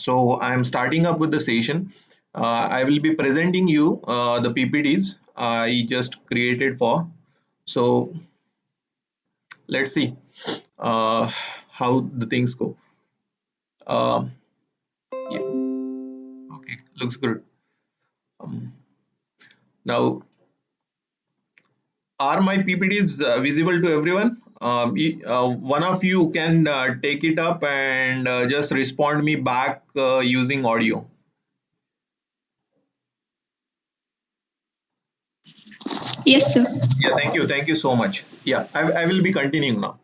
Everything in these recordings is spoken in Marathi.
So I'm starting up with the session. I will be presenting you the PPTs I just created for. So let's see uh, how the things go. Uh, yeah, okay, looks good. Um, Now, are my PPTs visible to everyone? One of you can take it up and just respond me back using audio. Yes, sir. Yeah, thank you so much. Yeah, I will be continuing now.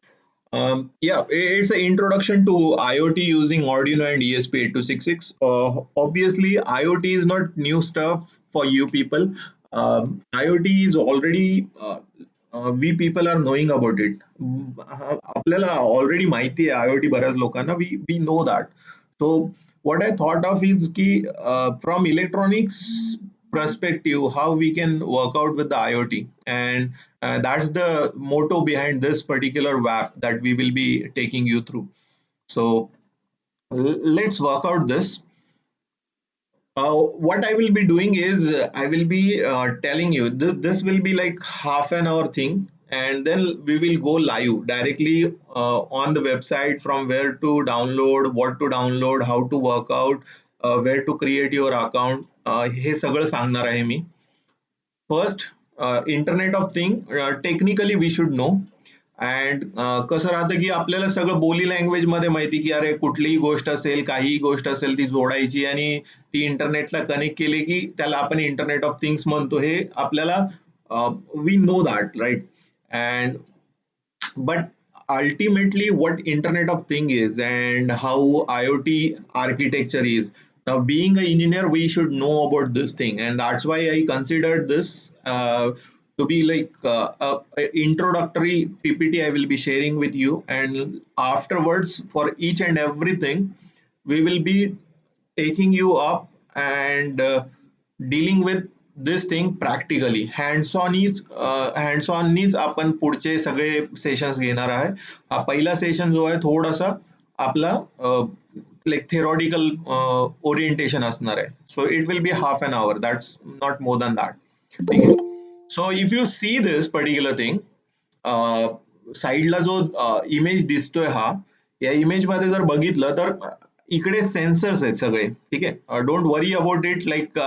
Yeah, it's an introduction to IoT using Arduino and ESP8266. Obviously, IoT is not new stuff for you people. IoT is already we people are knowing about it. आपल्याला already माहिती आहे IoT बऱ्याच लोकांना we know that. So what I thought of is ki from electronics perspective, how we can work out with the IoT, and that's the motto behind this particular WAP that we will be taking you through. So let's work out this. What I will be doing is I will be telling you this will be like half an hour thing, and then we will go live directly on the website from where to download, what to download, how to work out, where to create your account. हे सगळं सांगणार आहे मी. First internet of thing technically we should know. And कसं राहतं की आपल्याला सगळं बोली लँग्वेज मध्ये माहिती की अरे कुठलीही गोष्ट असेल, काहीही गोष्ट असेल ती जोडायची आणि ती इंटरनेटला कनेक्ट केली की त्याला आपण इंटरनेट ऑफ थिंग्स म्हणतो. हे आपल्याला we know that right. And but ultimately what internet of thing is and how IoT architecture is. Now being an engineer we should know about this thing, and that's why I considered this to be like a introductory PPT I will be sharing with you, and afterwards for each and everything we will be taking you up and dealing with this thing practically hands on नीच आपण पुढचे सगळे सेशन्स घेणार आहे. हा पहिला सेशन जो आहे थोडासा आपला लाईक थेरॉटिकल ओरिएंटेशन असणार आहे. So it will be half an hour, that's not more than that. ठीक आहे. So if you see this particular thing, साईडला जो इमेज दिसतोय हा, या इमेज मध्ये जर बघितलं तर इकडे सेन्सर्स आहेत सगळे. ठीक आहे. Don't worry about it like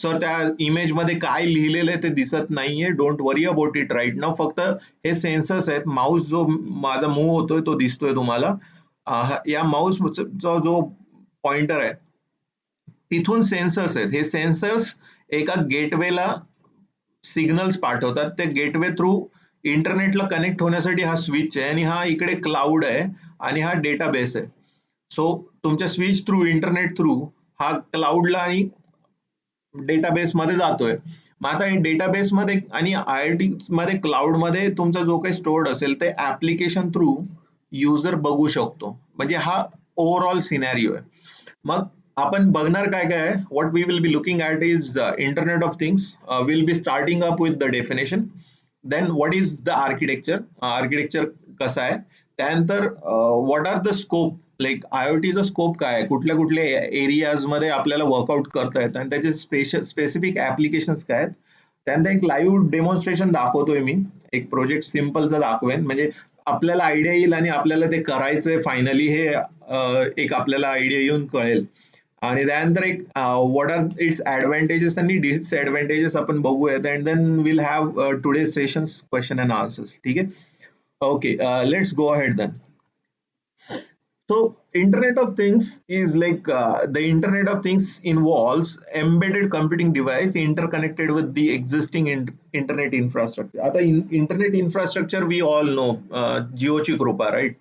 sir त्या इमेज मध्ये काय लिहिलेलं आहे ते दिसत नाहीये. Don't worry about it right now. फक्त हे सेन्सर्स आहेत. माऊस जो माझा मूव होतोय तो दिसतोय तुम्हाला. या माऊस जो पॉइंटर आहे तिथून सेन्सर्स आहेत. हे सेन्सर्स एका गेटवेला सिग्नल्स पाठवतात. त्या गेटवे थ्रू इंटरनेटला कनेक्ट होण्यासाठी हा स्विच आहे, आणि हा इकडे क्लाउड आहे, आणि हा डेटाबेस आहे. सो तुमच्या स्विच थ्रू इंटरनेट थ्रू हा क्लाउडला आणि डेटाबेस मध्ये जातोय. मग आता डेटाबेस मध्ये आणि IoT मध्ये क्लाउड मध्ये तुमचा जो काही स्टोर्ड असेल ते ऍप्लिकेशन थ्रू युजर बघू शकतो. म्हणजे हा ओव्हरऑल सिनॅरिओ आहे. मग आपण बघणार काय काय आहे. What we will be looking at is internet of things. Will be starting up with the definition. Then what is the architecture, architecture कसं आहे. त्यानंतर what are the scope, like आयओटीचा स्कोप काय आहे, कुठल्या कुठल्या एरियाज मध्ये आपल्याला वर्कआउट करता येतं आणि त्याचे स्पेसिफिक ऍप्लिकेशन्स काय आहेत. त्यानंतर एक लाईव्ह डेमॉन्स्ट्रेशन दाखवतोय मी. एक प्रोजेक्ट सिम्पलचा दाखवेन, म्हणजे आपल्याला आयडिया येईल आणि आपल्याला ते करायचंय फायनली हे एक आपल्याला आयडिया येऊन कळेल. आणि त्यानंतर एक व्हॉट आर इट्स ऍडव्हान्टेजेस आणि डिसएडव्हान्टेजेस आपण बघूयात. And then will have today sessions question and answers. ठीक आहे. Okay, let's go ahead then. So, Internet of Things is like the Internet of Things involves embedded computing device interconnected with the existing internet infrastructure. आता internet infrastructure we all know, जिओची कृपा राईट.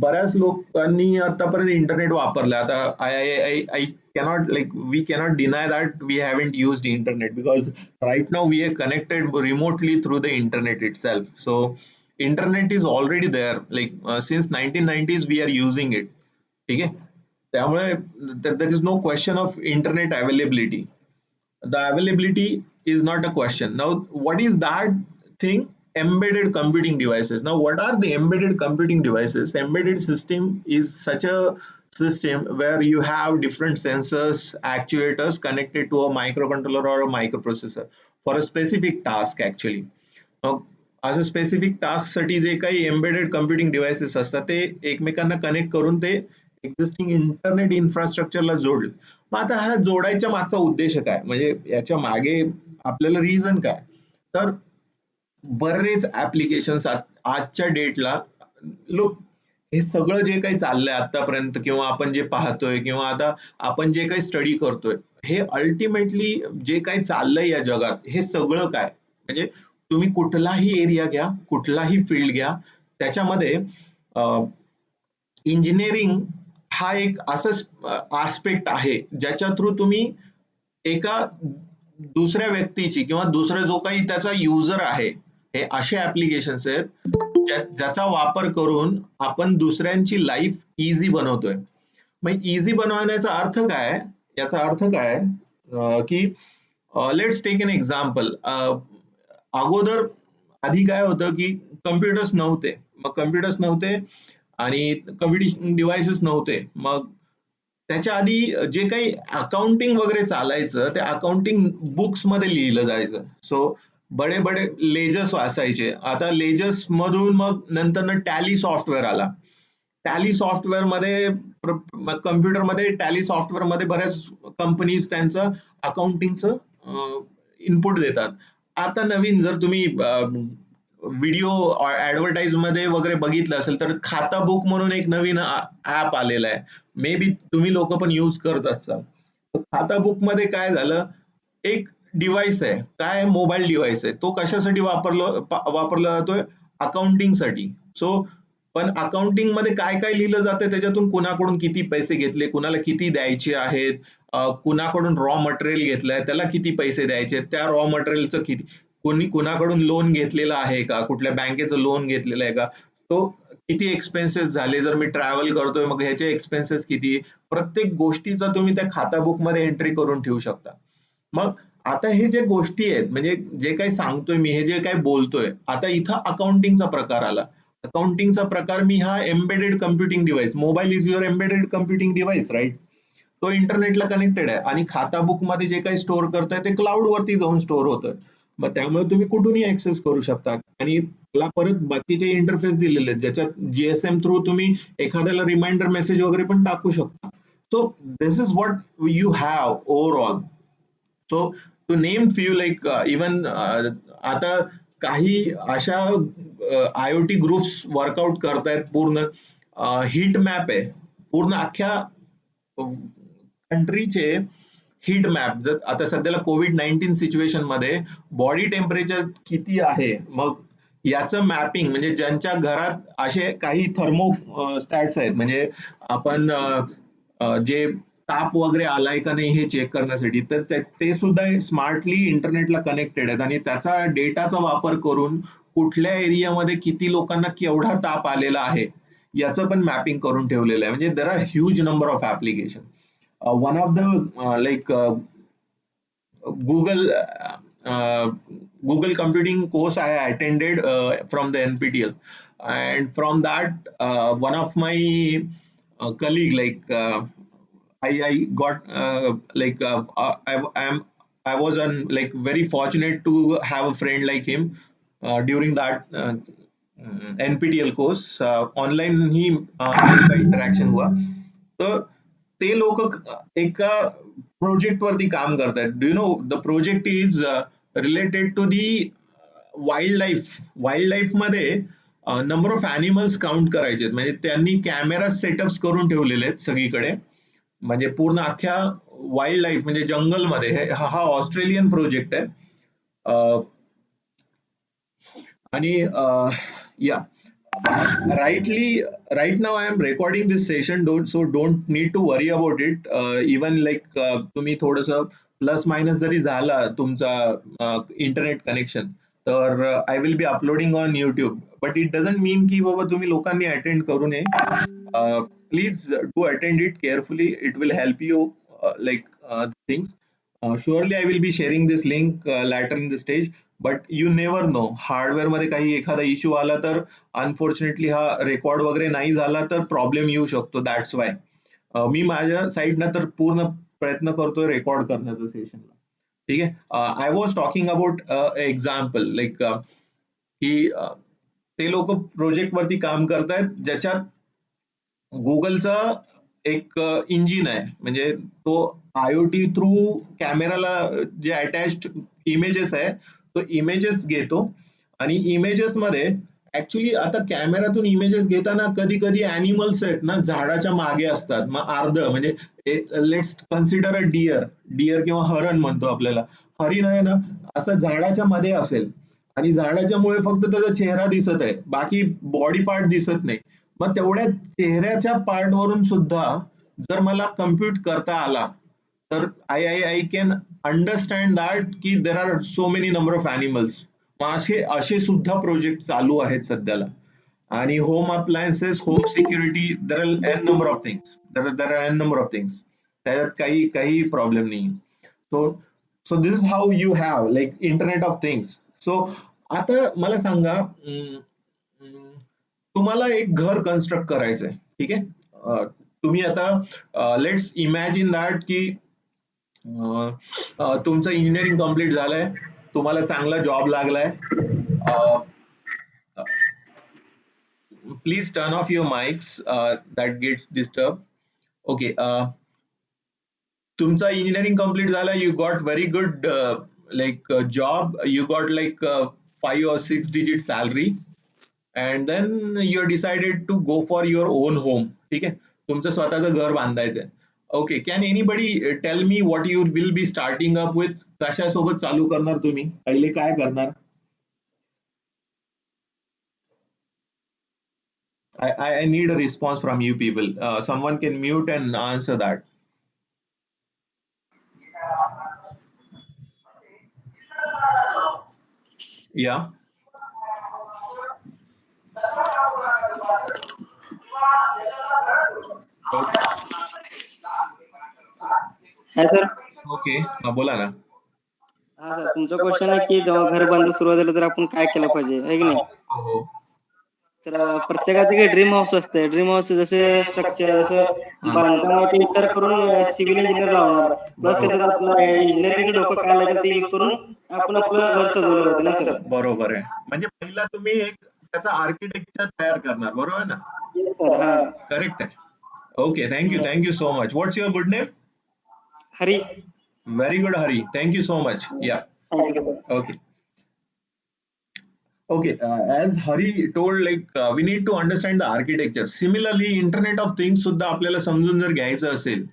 बऱ्याच लोकांनी आतापर्यंत इंटरनेट वापरलं. आता I cannot like we cannot deny that we haven't used internet because right now we are connected remotely through the internet itself. So internet is already there, like since 1990s we are using it. ठीक आहे. त्यामुळे there is no question of internet availability. The availability is not a question. Now, what is that thing? Embedded computing devices. Now, what are the embedded computing devices? Embedded system is such a system where you have different sensors, actuators connected to a microcontroller or a microprocessor for a specific task actually. अशा स्पेसिफिक टास्क साठी जे काही एम्बेडेड कम्प्युटिंग डिव्हाइसेस असतात ते एकमेकांना कनेक्ट करून ते एक्झिस्टिंग इंटरनेट इन्फ्रास्ट्रक्चरला जोडलं. मग आता हा जोडायच्या मागचा उद्देश काय, म्हणजे याच्या मागे आपल्याला रिझन काय? तर बरेच ऍप्लिकेशन्स आजच्या डेटला लोक हे सगळं जे काही चाललंय आतापर्यंत किंवा आपण जे पाहतोय किंवा आता आपण जे काही स्टडी करतोय, हे अल्टिमेटली जे काही चाललंय या जगात हे सगळं काय, म्हणजे तुम्ही कुठलाही एरिया घ्या, कुठलाही फील्ड घ्या, त्याच्यामध्ये इंजिनिअरिंग हा एक असं आस्पेक्ट आहे ज्याच्या थ्रू तुम्ही एका दुसऱ्या व्यक्तीची किंवा दुसरा जो काही त्याचा युजर आहे, हे असे ऍप्लिकेशन्स आहेत ज्याचा वापर करून आपण दुसऱ्यांची लाईफ इझी बनवतोय. मग इझी बनवण्याचा अर्थ काय? याचा अर्थ काय की लेट्स टेक एन एक्झाम्पल. अगोदर आधी काय होतं की कम्प्युटर्स नव्हते, मग कम्प्युटर्स नव्हते आणि कम्प्युटिंग डिव्हाइसेस नव्हते. मग त्याच्या आधी जे काही अकाउंटिंग वगैरे चालायचं ते अकाउंटिंग बुक्स मध्ये लिहिलं जायचं. सो बडे बडे लेजर्स असायचे. आता लेजर्स मधून मग नंतर टॅली सॉफ्टवेअर आला. टॅली सॉफ्टवेअर मध्ये कम्प्युटरमध्ये टॅली सॉफ्टवेअर मध्ये बऱ्याच कंपनीज त्यांचं अकाउंटिंगचं इनपुट देतात. आता नवीन जर तुम्ही व्हिडिओ ऍडव्हर्टाईज मध्ये वगैरे बघितलं असेल तर खाता बुक म्हणून एक नवीन ऍप आलेला आहे. मे बी तुम्ही लोक पण यूज करत असाल. खाता बुक मध्ये काय झालं, एक डिव्हाइस आहे, काय मोबाईल डिव्हाइस आहे, तो कशासाठी वापरला जातोय? अकाउंटिंग साठी. सो पण अकाउंटिंग मध्ये काय काय लिहिलं जातं, त्याच्यातून कुणाकडून किती पैसे घेतले, कुणाला किती द्यायचे आहेत, कुणाकडून रॉ मटेरियल घेतलंय त्याला किती पैसे द्यायचे, त्या रॉ मटेरियलचं किती, कोणी कुणाकडून लोन घेतलेलं आहे का, कुठल्या बँकेचं लोन घेतलेलं आहे का, तो किती एक्सपेन्सेस झाले, जर मी ट्रॅव्हल करतोय मग ह्याचे एक्सपेन्सेस किती, प्रत्येक गोष्टीचा तुम्ही त्या खाता बुक मध्ये एंट्री करून ठेवू शकता. मग आता हे जे गोष्टी आहेत, म्हणजे जे काही सांगतोय मी, हे जे काही बोलतोय, आता इथं अकाउंटिंगचा प्रकार आला. अकाउंटिंगचा प्रकार मी हा embedded computing device, mobile is your embedded computing device, right? तो इंटरनेटला कनेक्टेड आहे आणि खाता बुक मध्ये जे काही स्टोअर करताय ते क्लाउड वरती जाऊन स्टोअर होतं. मग त्यामुळे तुम्ही कुठूनही ऍक्सेस करू शकता आणि त्याला परत बाकीचे इंटरफेस दिलेले आहेत ज्याच्यात जीएसएम थ्रू तुम्ही एखाद्याला रिमाइंडर मेसेज वगैरे पण टाकू शकता. So this is what you have overall. So to name few like even आता काही अशा आयओटी ग्रुप्स वर्कआउट करतायत. पूर्ण हिट मॅप आहे, पूर्ण अख्ख्या कंट्रीचे हीट मॅप. जर आता सध्याला कोविड-19 सिच्युएशन मध्ये बॉडी टेम्परेचर किती आहे, मग याचं मॅपिंग, म्हणजे ज्यांच्या घरात असे काही थर्मो स्टॅट्स आहेत, म्हणजे आपण जे ताप वगैरे आलाय का नाही हे चेक करण्यासाठी, तर ते सुद्धा स्मार्टली इंटरनेटला कनेक्टेड आहेत आणि त्याचा डेटाचा वापर करून कुठल्या एरियामध्ये किती लोकांना केवढा ताप आलेला आहे याचं पण मॅपिंग करून ठेवलेलं आहे. म्हणजे there are huge number of application. one of the Google Google computing course I attended from the NPTEL, and from that one of my colleague, I got I was very fortunate to have a friend like him during that NPTEL course. Online ही मेरे का interaction हुआ. तर ते लोक एका प्रोजेक्ट वरती काम करतायत. Do you know the project is related to the wildlife मध्ये नंबर ऑफ अॅनिमल्स काउंट करायचे, म्हणजे त्यांनी कॅमेरा सेटअप्स करून ठेवलेले आहेत सगळीकडे, म्हणजे पूर्ण अख्ख्या वाईल्ड लाईफ म्हणजे जंगलमध्ये. हा ऑस्ट्रेलियन प्रोजेक्ट आहे. आणि या right now I am recording this session, don't need to worry about it. Even तुम्ही थोडस प्लस मायनस जरी झाला तुमचा इंटरनेट कनेक्शन, तर I will be uploading on YouTube, but it doesn't mean की बाबा तुम्ही लोकांनी अटेंड करू नये. Please do attend it carefully, it will help you things. Surely I will be sharing this link later in the stage, but you never know, hardware मध्ये काही एखादा इश्यू आला तर अनफॉर्च्युनेटली हा रेकॉर्ड वगैरे नाही झाला तर प्रॉब्लेम येऊ शकतो. दॅट्स वाय मी माझ्या साईडनं तर पूर्ण प्रयत्न करतोय रेकॉर्ड करण्याचं सेशनला. ठीक आहे. I was talking about example like की ते लोक प्रोजेक्ट वरती काम करतायत ज्याच्यात गुगलचा एक इंजिन आहे, म्हणजे तो आयओटी थ्रू कॅमेराला जे अटॅच्ड इमेजेस आहे तो इमेजेस घेतो, आणि इमेजेस मध्ये ऍक्च्युली आता कॅमेरातून इमेजेस घेताना कधी कधी अॅनिमल्स आहेत ना झाडाच्या मागे असतात, मग अर्ध म्हणजे let's consider a deer, deer किंवा हरण म्हणतो आपल्याला, हरिण आहे ना, असं झाडाच्या मध्ये असेल आणि झाडाच्या मुळे फक्त त्याचा चेहरा दिसत आहे, बाकी बॉडी पार्ट दिसत नाही. मग तेवढ्या चेहऱ्याच्या पार्ट वरून सुद्धा जर मला कम्प्युट करता आला तर आय कॅन अंडरस्टँड दॅट की there are so many number of animals. मग असे असे सुद्धा प्रोजेक्ट चालू आहेत सध्याला. आणि home appliances, home security, there are N number of things, there are N number of things, त्याच्यात काही काही प्रॉब्लेम नाही. So so this is how you have like internet of things. So आता मला सांगा, तुम्हाला एक घर कन्स्ट्रक्ट करायचंय, ठीक आहे. तुम्ही आता लेट्स इमॅजिन दॅट की तुमचं इंजिनिअरिंग कम्प्लीट झालंय, तुम्हाला चांगला जॉब लागलाय. Please turn off your mics, that gets disturb. Okay. तुमचा इंजिनिअरिंग कम्प्लीट झाला, you got very good like job, you got like 5 or 6 digit salary, and then you decided to go for your own home. ठीक आहे, तुमचं स्वतःचं घर बांधायचंय. Okay, can anybody tell me what you will be starting up with? कशासोबत चालू करणार तुम्ही, पहिले काय करणार? I need a response from you people. Someone can mute and answer that. Yeah. Okay. हा सर. Okay. बोला ना. हा सर, तुमचा क्वेश्चन आहे की जेव्हा घर बांधायला सुरुवात झाली तर आपण काय केलं पाहिजे, आहे की नाही? हो हो. सर, प्रत्येकाचं काही ड्रीम हाऊस असते. ड्रीम हाऊस जसे स्ट्रक्चर, जसं बांधकामाचे विचार करून सिव्हिल इंजिनियर लावणार, प्लस त्याच्यात आपलं इंजिनिअरिंगचं डोकं काय लागेल ते यूज करून आपण आपलं घर सजवलं जाते ना सर. बरोबर आहे, म्हणजे पहिला तुम्ही एक त्याचा आर्किटेक्चर तयार करणार, बरोबर ना? Yes sir. हा. करेक्ट आहे. Okay, thank you so much. What's your good name? Hari. Very good, Hari. Thank you so much. Yeah. Thank you sir. Okay. Okay. As Hari told, like we need to understand the architecture. Similarly, Internet of Things सुद्धा आपल्याला समजून जर घ्यायचं असेल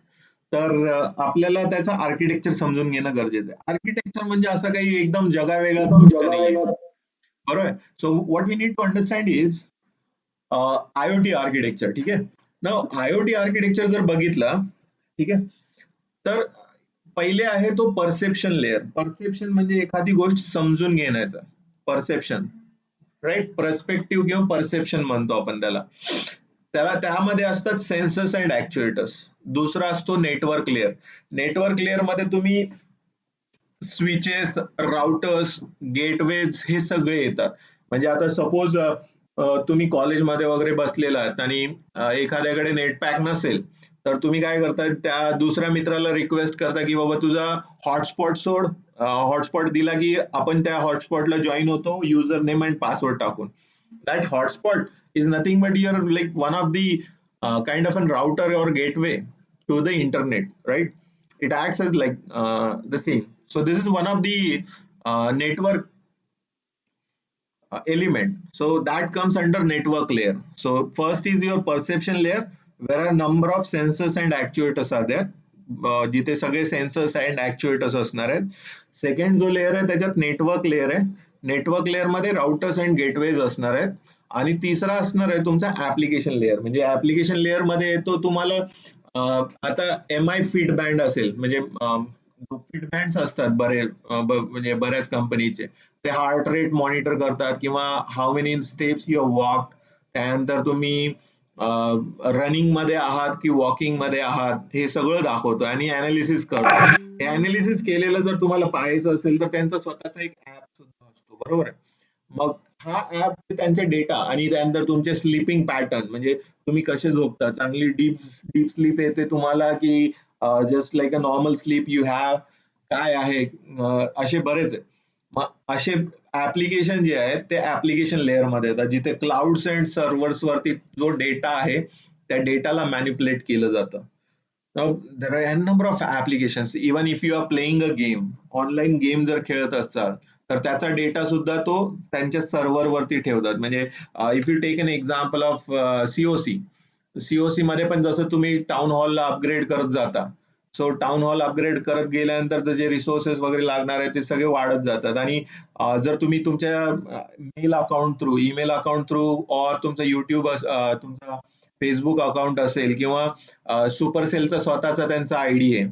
तर आपल्याला त्याचं आर्किटेक्चर समजून घेणं गरजेचं आहे. आर्किटेक्चर म्हणजे असं काही एकदम जगावेगळा गोष्ट नाहीये, बरोबर आहे. So what we need to understand is IoT architecture. ठीक आहे ना. IoT आर्किटेक्चर जर बघितलं, ठीक आहे, तर पहिले आहे तो परसेप्शन लेअर. परसेप्शन म्हणजे एखादी गोष्ट समजून घेण्याचं, परसेप्शन, राईट. पर्स्पेक्टिव्ह किंवा परसेप्शन म्हणतो आपण त्याला. त्याला त्यामध्ये असतात सेन्सर्स अँड ऍक्च्युएटर्स. दुसरा असतो नेटवर्क लेअर. नेटवर्क लेअर मध्ये तुम्ही स्विचेस, राउटर्स, गेटवेज हे सगळे येतात. म्हणजे आता सपोज तुम्ही कॉलेजमध्ये वगैरे बसलेला आहात आणि एखाद्याकडे नेट पॅक नसेल, तर तुम्ही काय करता, त्या दुसऱ्या मित्राला रिक्वेस्ट करता की बाबा तुझा हॉटस्पॉट सोड. हॉटस्पॉट दिला की आपण त्या हॉटस्पॉटला जॉईन होतो युजर नेम अँड पासवर्ड टाकून. That hotspot is nothing but your like one of the kind of an router or gateway to the internet, right? It acts as like the same. So this is one of the network element. So that comes under network layer. So first is your perception layer, where a number of sensors and actuators are there. जिथे सगळे सेन्सर्स अँड ऍक्च्युएटर्स असणार आहेत. सेकंड जो लेअर आहे त्याच्यात नेटवर्क लेअर आहे. नेटवर्क लेअर मध्ये राउटर्स अँड गेटवेज असणार आहेत. आणि तिसरा असणार आहे तुमचा ऍप्लिकेशन लेअर. म्हणजे ऍप्लिकेशन लेअर मध्ये येतो तुम्हाला आता MI फीड बँड असेल, म्हणजे फीड बँड्स असतात म्हणजे बऱ्याच कंपनीचे. ते हार्ट रेट मॉनिटर करतात किंवा how many steps you walk, त्यानंतर तुम्ही रनिंग मध्ये आहात की वॉकिंग मध्ये आहात हे सगळं दाखवतो आणि अनालिसिस करतो. हे अनालिसिस केलेलं जर तुम्हाला पाहायचं असेल तर त्यांचा स्वतःचा एक ऍप सुद्धा असतो, बरोबर आहे. मग हा ऍप त्यांचे डेटा आणि त्यानंतर तुमचे स्लीपिंग पॅटर्न, म्हणजे तुम्ही कसे झोपता, चांगली डीप डीप स्लीप येते तुम्हाला की just like a normal sleep you have, काय आहे, असे बरेच आहे. मग असे ऍप्लिकेशन जे आहेत ते ऍप्लिकेशन लेअर मध्ये येतात, जिथे क्लाउड्स अँड सर्व्हर्स वरती जो डेटा आहे त्या डेटाला मॅनिपुलेट केलं जातं. Now, there are n number of applications. Even if you are playing a game, online game जर खेळत असाल, तर त्याचा डेटा सुद्धा तो त्यांच्या सर्व्हर वरती ठेवतात. म्हणजे if you take an example of COC, COC मध्ये पण जसं तुम्ही टाउन हॉलला अपग्रेड करत जाता, सो टाउन हॉल अपग्रेड करत गेल्यानंतर तर जे रिसोर्सेस वगैरे लागणार आहेत ते सगळे वाढत जातात. आणि जर तुम्ही तुमच्या mail account through, email account through, और तुमचा युट्यूब, तुमचा फेसबुक अकाउंट असेल, किंवा सुपरसेलचा स्वतःचा त्यांचा आयडी आहे,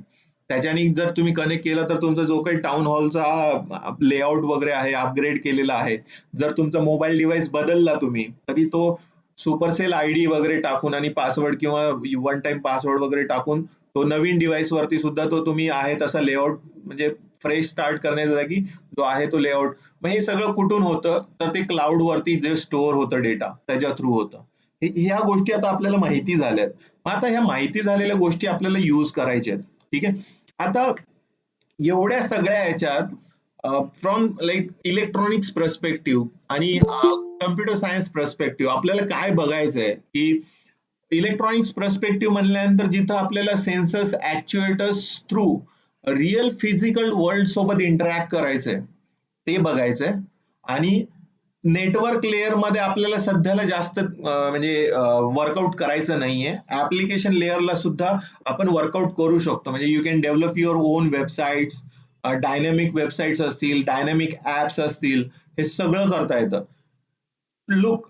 त्याच्याने जर तुम्ही कनेक्ट केलं तर तुमचा जो काही टाउन हॉलचा लेआउट वगैरे आहे अपग्रेड केलेला आहे, जर तुमचा मोबाईल डिव्हाइस बदलला तुम्ही, तरी तो सुपरसेल आयडी वगैरे टाकून आणि पासवर्ड किंवा वन टाइम पासवर्ड वगैरे टाकून तो नवीन डिव्हाइस वरती सुद्धा तो तुम्ही आहे तसा लेआउट, म्हणजे फ्रेश स्टार्ट करण्याच्या जागी जो आहे तो लेआउट. मग हे सगळं कुठून होतं, तर ते क्लाउड वरती जे स्टोअर होतं डेटा त्याच्या थ्रू होतं. ह्या गोष्टी आता आपल्याला माहिती झाल्यात. मग आता ह्या माहिती झालेल्या गोष्टी आपल्याला यूज करायच्या आहेत. ठीक आहे. आता एवढ्या सगळ्या ह्याच्यात फ्रॉम लाईक इलेक्ट्रॉनिक्स पर्स्पेक्टिव्ह आणि कम्प्युटर सायन्स पर्स्पेक्टिव्ह आपल्याला काय बघायचंय, की इलेक्ट्रॉनिक्स पर्स्पेक्टिव्ह म्हणल्यानंतर जिथं आपल्याला sensors actuators through real physical world सोबत इंटरॅक्ट करायचंय, ते बघायचंय. आणि नेटवर्क लेअर मध्ये आपल्याला सध्याला जास्त म्हणजे वर्कआउट करायचं नाहीये. ऍप्लिकेशन लेअरला सुद्धा आपण वर्कआउट करू शकतो. म्हणजे you can develop your own websites, dynamic websites असतील, डायनॅमिक ऍप्स असतील, हे सगळं करता येतं. Look,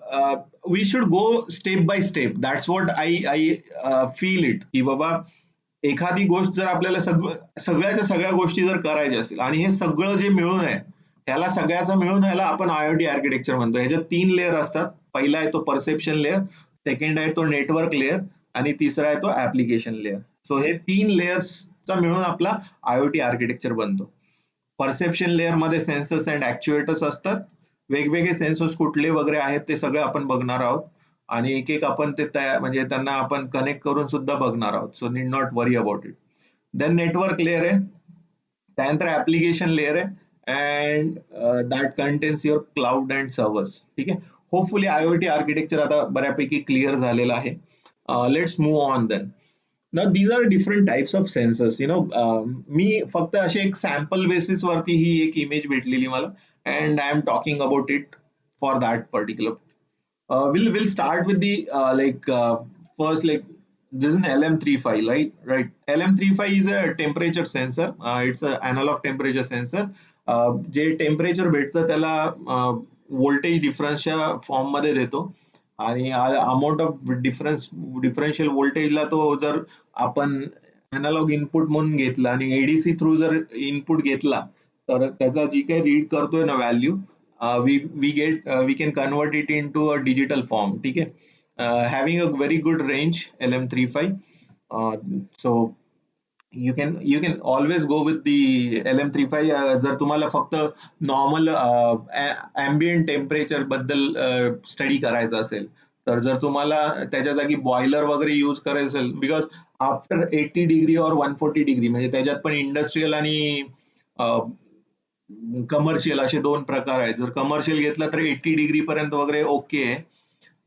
we should go step by step. That's what I feel it, की बाबा एखादी गोष्ट जर आपल्याला सगळ्याच्या सगळ्या गोष्टी जर करायच्या असतील, आणि हे सगळं जे मिळून आहे ह्याला सगळ्याचं मिळून ह्याला आपण आयओटी आर्किटेक्चर म्हणतो. ह्याच्यात 3 लेअर असतात. पहिला आहे तो परसेप्शन लेअर, सेकंड आहे तो नेटवर्क लेअर, आणि तिसरा आहे तो ऍप्लिकेशन लेअर. सो हे 3 लेअर्सचा मिळून आपला आयओटी आर्किटेक्चर बनतो. परसेप्शन लेअर मध्ये सेन्सर्स अँड ऍक्च्युएटर्स असतात. वेगवेगळे सेन्सर्स कुठले वगैरे आहेत ते सगळे आपण बघणार आहोत, आणि एक एक आपण ते म्हणजे त्यांना आपण कनेक्ट करून सुद्धा बघणार आहोत. So need not worry about it. Then network layer आहे, त्यानंतर ऍप्लिकेशन लेअर आहे, and that contains your cloud and servers. ठीक आहे. होपफुली आयओटी आर्किटेक्चर आता बऱ्यापैकी क्लिअर झालेलं आहे. Let's move on then. Now these are different types of sensors. मी फक्त असे एक सॅम्पल बेसिस वरती ही एक इमेज भेटलेली मला, and I am talking about it for that particular. We'll start with the first, like, this is an LM35, right? Right. LM35 is a temperature sensor. It's a analog temperature sensor. जे टेम्परेचर भेटतं त्याला व्होल्टेज डिफरन्सच्या फॉर्म मध्ये देतो, आणि अमाऊंट ऑफ डिफरन्शियल व्होल्टेजला तो जर आपण अनालॉग इनपुट म्हणून घेतला आणि एडीसी थ्रू जर इनपुट घेतला, तर त्याचा जी काही रीड करतोय ना value, we can convert it into a digital form. ठीक आहे. Having a very good range LM35. So you can always go with the LM35. जर तुम्हाला फक्त नॉर्मल ambient टेम्परेचर बद्दल स्टडी करायचा असेल, तर जर तुम्हाला त्याच्या जागी बॉयलर वगैरे यूज करायचं असेल, बिकॉज आफ्टर 80 डिग्री और 140 डिग्री, म्हणजे त्याच्यात पण इंडस्ट्रियल आणि कमर्शियल असे दोन प्रकार आहेत. जर कमर्शियल घेतला तर 80 डिग्री पर्यंत वगैरे ओके आहे,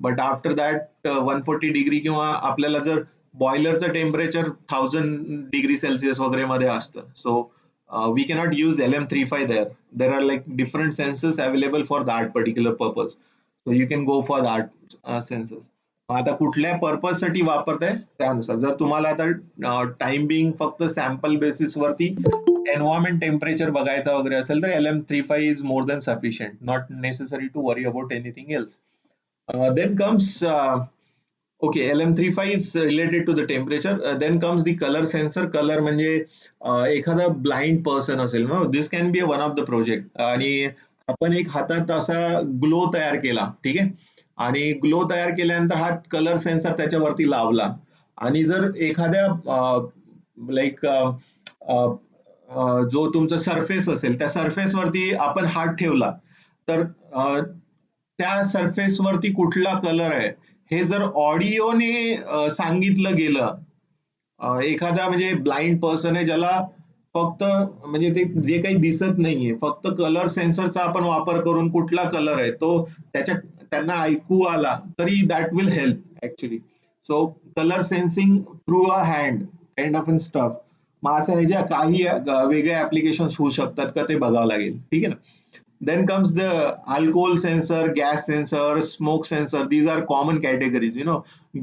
बट आफ्टर दॅट 140 डिग्री, किंवा आपल्याला जर बॉयलरचं टेम्परेचर 1000 डिग्री सेल्सिअस वगैरे मध्ये असतं, so we cannot use LM35 there. There are like different sensors available for that particular purpose, so you can go for that sensors. आता कुठल्या पर्पज साठी वापरताय त्यानुसार. जर तुम्हाला आता टाइम बिंग फक्त सॅम्पल बेसिस वरती एन्व्हायरमेंट टेम्परेचर बघायचा वगैरे असेल, तर LM35 is more than sufficient, not necessary to worry about anything else. Then comes okay, LM35 is related to the temperature. Then comes the color sensor. Color म्हणजे एखादा ब्लाइंड पर्सन असेल ना, this can be one of the project, आणि आपण एक हातात असा ग्लो तयार केला. ठीक आहे. आणि ग्लो तयार केल्यानंतर हा कलर सेन्सर त्याच्यावरती लावला, आणि जर एखाद्या लाईक जो तुमचा सरफेस असेल त्या सरफेस वरती आपण हात ठेवला, तर त्या सरफेस वरती कुठला कलर आहे हे जर ऑडिओने सांगितलं गेलं, एखादा म्हणजे ब्लाइंड पर्सन आहे ज्याला फक्त म्हणजे ते जे काही दिसत नाहीये, फक्त कलर सेन्सरचा आपण वापर करून कुठला कलर आहे तो त्याच्या त्यांना ऐकू आला तरी that will help actually. So colour sensing through a hand kind of in stuff. मग असं ह्याच्या काही वेगळ्या ऍप्लिकेशन होऊ शकतात का ते बघावं लागेल, ठीक आहे ना. Then comes the alcohol sensor, gas sensor, smoke sensor. These are common categories.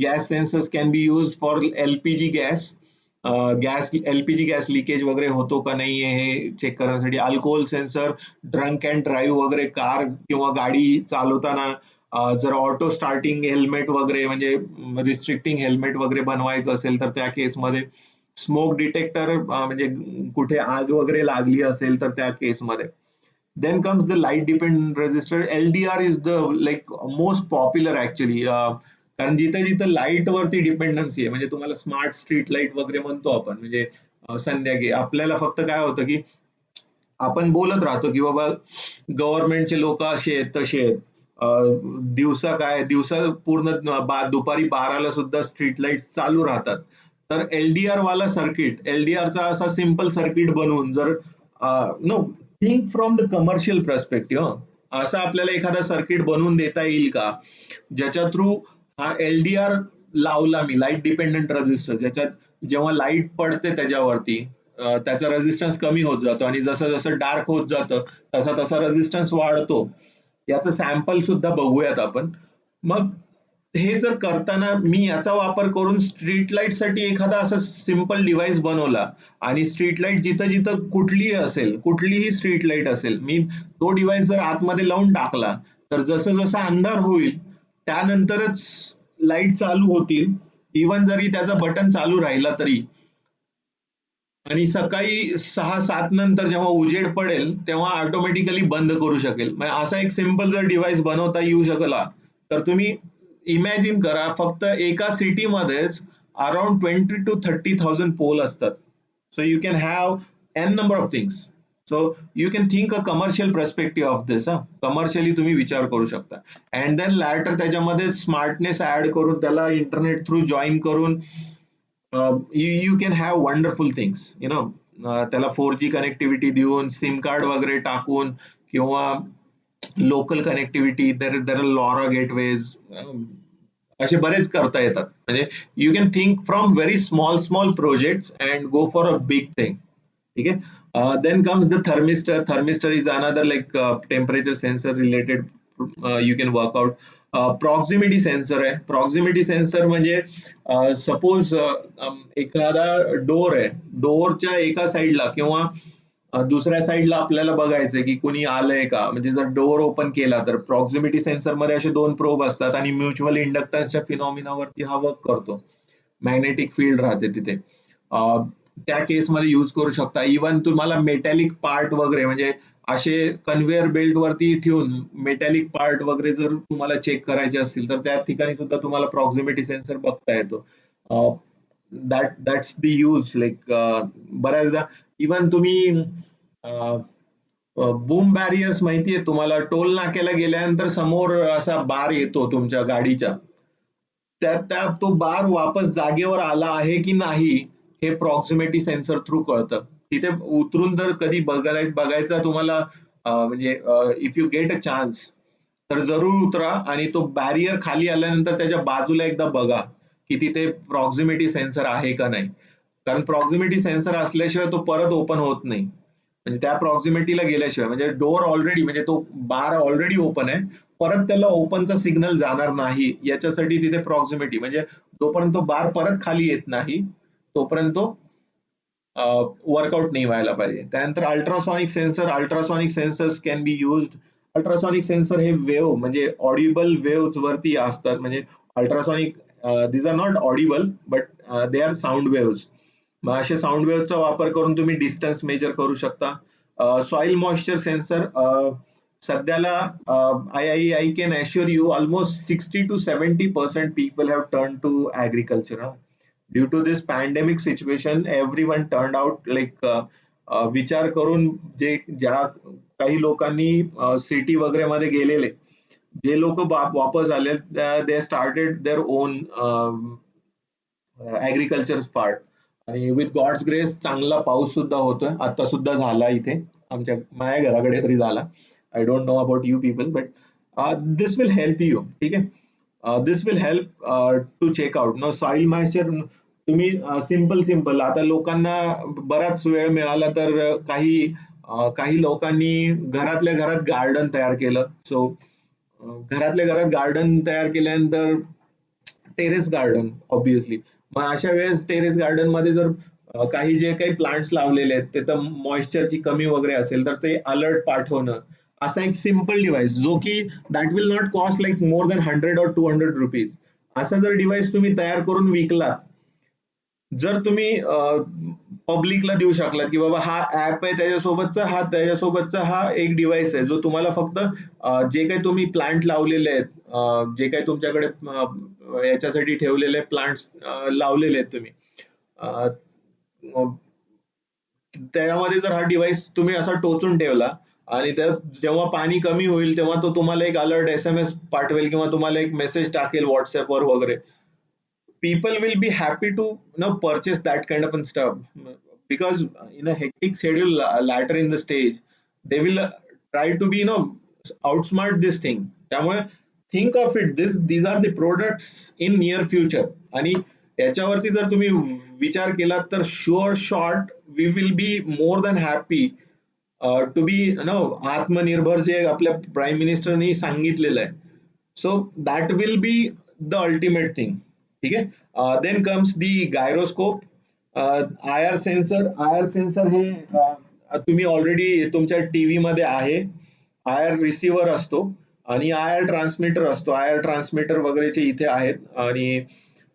Gas sensors can be used for LPG gas. Gas LPG gas leakage वगैरे होतो का नाही हे चेक करण्यासाठी. Alcohol sensor drunk and drive वगैरे कार किंवा गाडी चालवताना जर ऑटो स्टार्टिंग हेल्मेट वगैरे म्हणजे रिस्ट्रिक्टिंग हेल्मेट वगैरे बनवायचं असेल तर त्या केसमध्ये. स्मोक डिटेक्टर म्हणजे कुठे आग वगैरे लागली असेल तर त्या केसमध्ये. Then comes the light dependent resistor. LDR is the like most popular actually. कारण जिथे जिथे लाईट वरती डिपेंडन्सी आहे म्हणजे तुम्हाला स्मार्ट स्ट्रीट लाईट वगैरे म्हणतो आपण म्हणजे संध्याकाळी आपल्याला फक्त काय होतं की आपण बोलत राहतो की बाबा गव्हर्नमेंटचे लोक असे आहेत तसे आहेत. दिवसा पूर्ण दुपारी 12ला सुद्धा स्ट्रीट लाईट चालू राहतात. तर LDR वाला सर्किट, LDRचा असा सिंपल सर्किट बनवून जर no think from the commercial perspective, असं आपल्याला एखादा सर्किट बनवून देता येईल का ज्याच्या थ्रू हा LDR लावला मी, लाईट डिपेंडंट रेजिस्टर, ज्याच्यात जेव्हा लाईट पडते त्याच्यावरती त्याचा रेजिस्टन्स कमी होत जातो आणि जसं जसं डार्क होत जातं तसा तसा रेजिस्टन्स वाढतो. याचं सॅम्पल सुद्धा बघूयात आपण. मग हे जर करताना मी याचा वापर करून स्ट्रीट लाईट साठी एखादा असा सिंपल डिव्हाइस बनवला आणि स्ट्रीट लाईट जिथं जिथं कुठलीही असेल, कुठलीही स्ट्रीट लाईट असेल, मी तो डिव्हाइस जर आतमध्ये लावून टाकला तर जसं जसं अंधार होईल त्यानंतरच लाईट चालू होतील, इवन जरी त्याचा बटन चालू राहिला तरी. आणि सकाळी 6-7 नंतर जेव्हा उजेड पडेल तेव्हा ऑटोमॅटिकली बंद करू शकेल. म्हणजे असा एक सिंपल जर डिव्हाइस बनवता येऊ शकला तर तुम्ही इमॅजिन करा फक्त एका सिटी मध्येच अराउंड 20,000 to 30,000 पोल असतात. So you can have N number of things. So you can think a commercial perspective of this. Commercially तुम्ही विचार करू शकता. अँड देन लॅटर त्याच्यामध्ये स्मार्टनेस ऍड करून त्याला इंटरनेट थ्रू जॉईन करून you can have wonderful things. त्याला 4G कनेक्टिव्हिटी देऊन सिम कार्ड वगैरे टाकून किंवा local connectivity, there LoRa gateways, असे बरेच करता येतात. म्हणजे you can think from very small small projects and go for a big thing. ठीक आहे. Then comes the thermistor. Thermistor is another like temperature sensor related you can work out. Proximity sensor आहे. प्रॉक्सिमिटी सेन्सर म्हणजे सपोज एखादा डोर आहे, डोअरच्या एका साईडला किंवा दुसऱ्या साईडला आपल्याला बघायचंय की कोणी आलंय का. म्हणजे जर डोअर ओपन केला तर प्रॉक्सिमिटी सेन्सर मध्ये असे 2 प्रोब असतात आणि म्युच्युअल इंडक्टन्सच्या फिनॉमिनावरती हा वर्क करतो. मॅग्नेटिक फील्ड राहते तिथे. त्या केसमध्ये यूज करू शकता. इवन तुम्हाला मेटॅलिक पार्ट वगैरे म्हणजे असे कन्व्हेअर बेल्ट वरती ठेवून मेटॅलिक पार्ट वगैरे जर तुम्हाला चेक करायचे असतील तर त्या ठिकाणी सुद्धा तुम्हाला प्रॉक्सिमिटी सेन्सर बघता येतो. दॅट्स द यूज लाईक बऱ्याचदा इवन तुम्ही बूम बॅरियर्स माहितीये तुम्हाला, टोल नाक्याला गेल्यानंतर समोर असा बार येतो तुमच्या गाडीच्या, त्या तो बार वापस जागेवर आला आहे की नाही हे प्रॉक्सिमिटी सेन्सर थ्रू कळतं. तिथे उतरून जर कधी बघायचा तुम्हाला म्हणजे if you get a chance तर जरूर उतरा आणि तो बॅरियर खाली आल्यानंतर त्याच्या बाजूला एकदा बघा की तिथे प्रॉक्सिमिटी सेन्सर आहे का नाही. कारण प्रॉक्सिमिटी सेन्सर असल्याशिवाय तो परत ओपन होत नाही. म्हणजे त्या प्रॉक्सिमिटीला गेल्याशिवाय म्हणजे डोअर ऑलरेडी म्हणजे तो बार ऑलरेडी ओपन आहे, परत त्याला ओपनचा सिग्नल जाणार नाही याच्यासाठी तिथे प्रॉक्सिमिटी म्हणजे जोपर्यंत तो बार परत खाली येत नाही तोपर्यंत वर्कआउट नाही व्हायला पाहिजे. त्यानंतर ultrasonic sensor. Ultrasonic sensors can be used. Ultrasonic sensor हे वेव्ह म्हणजे ऑडिबल वेव्ह वरती असतात. म्हणजे ultrasonic these are not audible but they are sound waves. मग अशा साऊंड वेव्हचा वापर करून तुम्ही डिस्टन्स मेजर करू शकता. सॉइल मॉइश्चर सेन्सर सध्याला I can assure you almost 60 to 70% people have turned to agriculture. Due to this pandemic situation, everyone turned out like विचार करून ज्या काही लोकांनी सिटी वगैरे मध्ये गेलेले जे लोक वापस आले they started their own agriculture part. आणि विथ गॉड्स ग्रेस चांगला पाऊस सुद्धा होतोय, आता सुद्धा झाला इथे आमच्या माझ्या घराकडे तरी झाला. I don't know about you people, but this will help you. ठीक आहे, this will help to check out no soil moisture. तुम्ही सिंपल सिंपल आता लोकांना बराच वेळ मिळाला तर काही लोकांनी घरातल्या घरात गार्डन तयार केलं. सो घरातल्या घरात गार्डन तयार केल्यानंतर टेरेस गार्डन ऑब्विसली, मग अशा वेळेस टेरेस गार्डन मध्ये जर काही जे काही प्लांट्स लावलेले आहेत ते तर मॉइश्चरची कमी वगैरे असेल तर ते अलर्ट पाठवणं, असा एक सिम्पल डिव्हाइस जो की that will not cost like more than 100 or 200 rupees. असा जर डिव्हाइस तुम्ही तयार करून विकला, जर तुम्ही पब्लिकला देऊ शकलात की बाबा हा ऍप आहे त्याच्यासोबतचा हा एक डिव्हाइस आहे जो तुम्हाला फक्त जे काही तुम्ही प्लांट लावलेले आहेत, जे काही तुमच्याकडे याच्यासाठी ठेवलेले प्लांट्स लावलेले आहेत तुम्ही, अ, त्यामध्ये जर हा डिव्हाइस तुम्ही असा टोचून ठेवला आणि त्यात जेव्हा पाणी कमी होईल तेव्हा तो तुम्हाला एक अलर्ट SMS पाठवेल किंवा तुम्हाला एक मेसेज टाकेल व्हॉट्सअपवर वगैरे. People will be happy to purchase that kind of stuff, because in a hectic schedule later in the stage they will try to be outsmart this thing. त्यामुळे think of it, these are the products in near future. आणि याच्यावरती जर तुम्ही विचार केला तर sure shot we will be more than happy to be atmanirbhar, जे आपल्या प्राईम मिनिस्टरनी सांगितलेलं आहे. So that will be the ultimate thing. ठीक आहे, then comes the gyroscope. I R sensor हे तुम्ही ऑलरेडी तुमच्या टीव्ही मध्ये आहे. आय आर रिसिव्हर असतो आणि आय आर ट्रान्समीटर असतो. आय आर ट्रान्समीटर वगैरेचे इथे आहेत आणि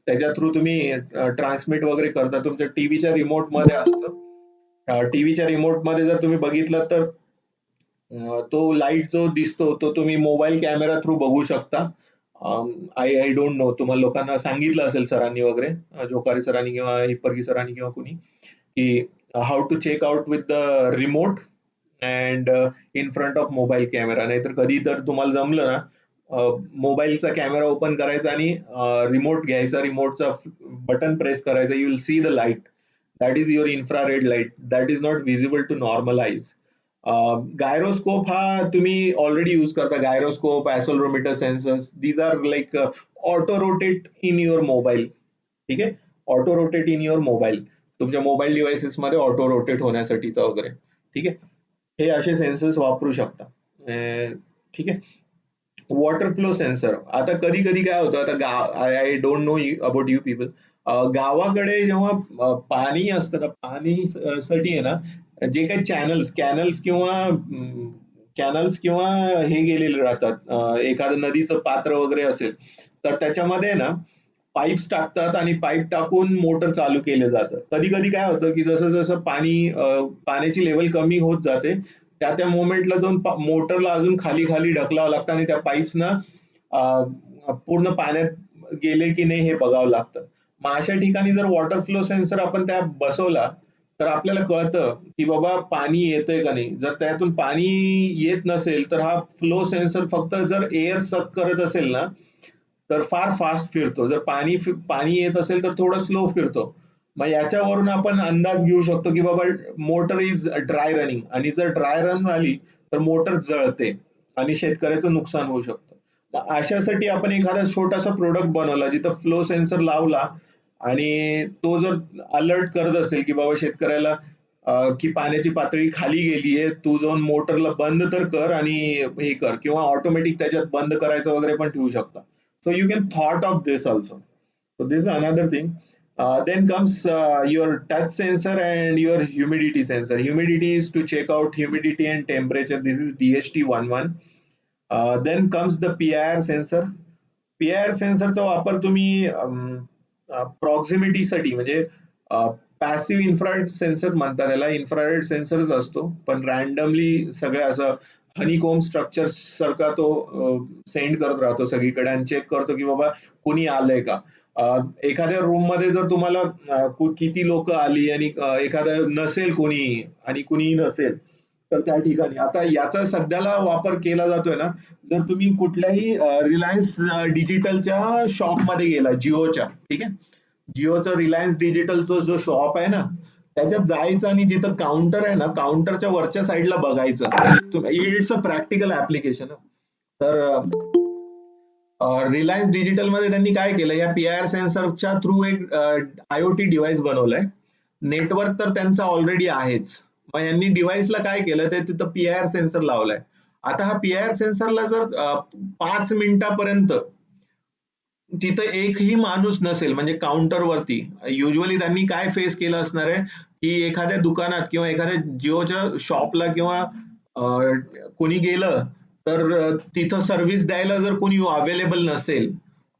त्याच्या थ्रू तुम्ही ट्रान्समिट वगैरे करता. तुमच्या टीव्हीच्या रिमोट मध्ये असतं. टीव्हीच्या रिमोट मध्ये जर तुम्ही बघितलं तर तो लाईट जो दिसतो तो तुम्ही मोबाईल कॅमेरा थ्रू बघू शकता. आय आय डोंट नो, तुम्हाला लोकांना सांगितलं असेल सरांनी वगैरे, जोकारी सरांनी किंवा हिप्परगी सरांनी किंवा कुणी, की how to check out with the remote and in front of mobile camera. नाहीतर कधी तर तुम्हाला जमलं ना, मोबाईलचा कॅमेरा ओपन करायचा आणि रिमोट घ्यायचा, रिमोटचा बटन प्रेस करायचा, you will see the light. That is your infrared light, that is not visible to normal eyes. Gyroscope हा तुम्ही ऑलरेडी यूज करता. Gyroscope, accelerometer sensors, these are like auto rotate in your mobile. ठीक आहे, auto rotate in your mobile, तुमच्या मोबाईल डिव्हाइसेस मध्ये ऑटो रोटेट होण्यासाठीचा वगैरे. ठीक आहे, हे असे सेन्सर्स वापरू शकता. ठीक आहे, वॉटर फ्लो सेन्सर. आता कधी कधी काय होतं, आता I don't know about you people, गावाकडे जेव्हा पाणी असतं ना, पाणी साठी आहे ना, जे काही कॅनल्स किंवा हे गेलेले राहतात, एखादं नदीचं पात्र वगैरे असेल तर त्याच्यामध्ये ना पाईप्स टाकतात आणि पाईप टाकून मोटर चालू केले जातं. कधी कधी काय होतं की जसं जसं पाण्याची लेवल कमी होत जाते त्या त्या मोमेंटला जाऊन मोटरला अजून खाली खाली ढकलावं लागतं आणि त्या पाईप्सना पूर्ण पाण्यात गेले की नाही हे बघावं लागतं. मग अशा ठिकाणी जर वॉटर फ्लो सेन्सर आपण त्या बसवला तर आपल्याला कळतं की बाबा पाणी येतंय का नाही. जर त्यातून पाणी येत नसेल तर हा फ्लो सेन्सर फक्त जर एअर सक करत असेल ना तर फार फास्ट फिरतो. जर पाणी येत असेल तर थोडं स्लो फिरतो. मग याच्यावरून आपण अंदाज घेऊ शकतो की बाबा मोटर इज ड्राय रनिंग, आणि जर ड्राय रन झाली तर मोटर जळते आणि शेतकऱ्याचं नुकसान होऊ शकतं. मग अशासाठी आपण एखादा छोटासा प्रोडक्ट बनवला जिथं फ्लो सेन्सर लावला आणि तो जर अलर्ट करत असेल की बाबा शेतकऱ्याला की पाण्याची पातळी खाली गेलीये, तू जाऊन मोटरला बंद तर कर आणि हे कर, किंवा ऑटोमॅटिक त्याच्यात बंद करायचं वगैरे पण ठेवू शकता. So you can thought of this also. So this is another thing. Then comes your touch sensor and your humidity sensor. Humidity is to check out humidity and temperature. This is DHT11. Then comes the PIR sensor. PIR सेन्सरचा वापर तुम्ही प्रॉक्सिमिटी साठी, म्हणजे पॅसिव्ह इन्फ्रारेड सेन्सर म्हणतात त्याला. इन्फ्रारेड सेन्सरच असतो पण रॅन्डमली सगळ्या असं हनीकोम स्ट्रक्चर सारखा तो सेंड करत राहतो सगळीकडे आणि चेक करतो की बाबा कुणी आलंय का. एखाद्या रूम मध्ये जर तुम्हाला किती लोक आली आणि एखादं नसेल कोणी आणि कुणीही नसेल तर त्या ठिकाणी आता याचा सध्याला वापर केला जातोय ना, जर तुम्ही कुठल्याही रिलायन्स डिजिटलच्या शॉप मध्ये गेला, जिओच्या, ठीक आहे, जिओचा रिलायन्स डिजिटलचा जो शॉप आहे ना, त्याच्यात जायचं आणि जिथं काउंटर आहे ना, काउंटरच्या वरच्या साईडला बघायचं. It's a practical application. तर रिलायन्स डिजिटल मध्ये त्यांनी काय केलं, या पीआयआर सेन्सरच्या थ्रू एक आयओटी डिव्हाइस बनवलाय. नेटवर्क तर त्यांचा ऑलरेडी आहेच, मग यांनी डिव्हाइसला काय केलं, ते तिथं पीआयआर सेन्सर लावलाय. आता हा पीआयआर सेन्सरला जर 5 मिनिटापर्यंत तिथं एकही माणूस नसेल, म्हणजे काउंटरवरती, युजली त्यांनी काय फेस केलं असणार आहे, की एखाद्या दुकानात किंवा एखाद्या जिओच्या शॉपला किंवा कोणी गेलं तर तिथं सर्व्हिस द्यायला जर कोणी अवेलेबल नसेल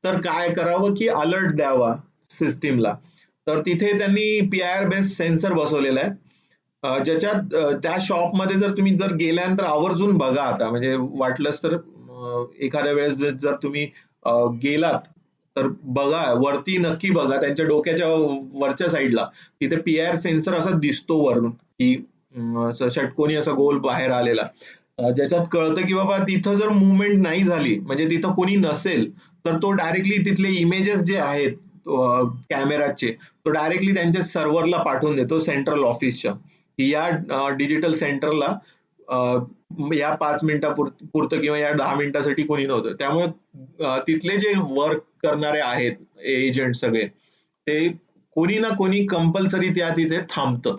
तर काय करावं, की अलर्ट द्यावा सिस्टीमला. तर तिथे त्यांनी पीआयआर बेस्ड सेन्सर बसवलेला आहे. ज्याच्यात त्या शॉपमध्ये जर तुम्ही जर गेल्यानंतर आवर्जून बघा, आता म्हणजे वाटलंच तर एखाद्या वेळेस जर तुम्ही गेलात तर बघा, वरती नक्की बघा, त्यांच्या डोक्याच्या वरच्या साईडला तिथे पीआयआर सेन्सर असा दिसतो वरून, की असं षटकोनी असा गोल बाहेर आलेला, ज्याच्यात कळतं की बाबा तिथं जर मुवमेंट नाही झाली, म्हणजे तिथं कोणी नसेल, तर तो डायरेक्टली तिथले इमेजेस जे आहेत कॅमेराचे, तो डायरेक्टली त्यांच्या सर्व्हरला पाठवून देतो, सेंट्रल ऑफिसच्या, की या डिजिटल सेंटरला या 5 मिनिटापुरतं किंवा या 10 मिनिटासाठी कोणी नव्हतं. त्यामुळे तिथले जे वर्क करणारे आहेत एजंट सगळे, ते कोणी ना कोणी कंपल्सरी त्या तिथे थांबतं.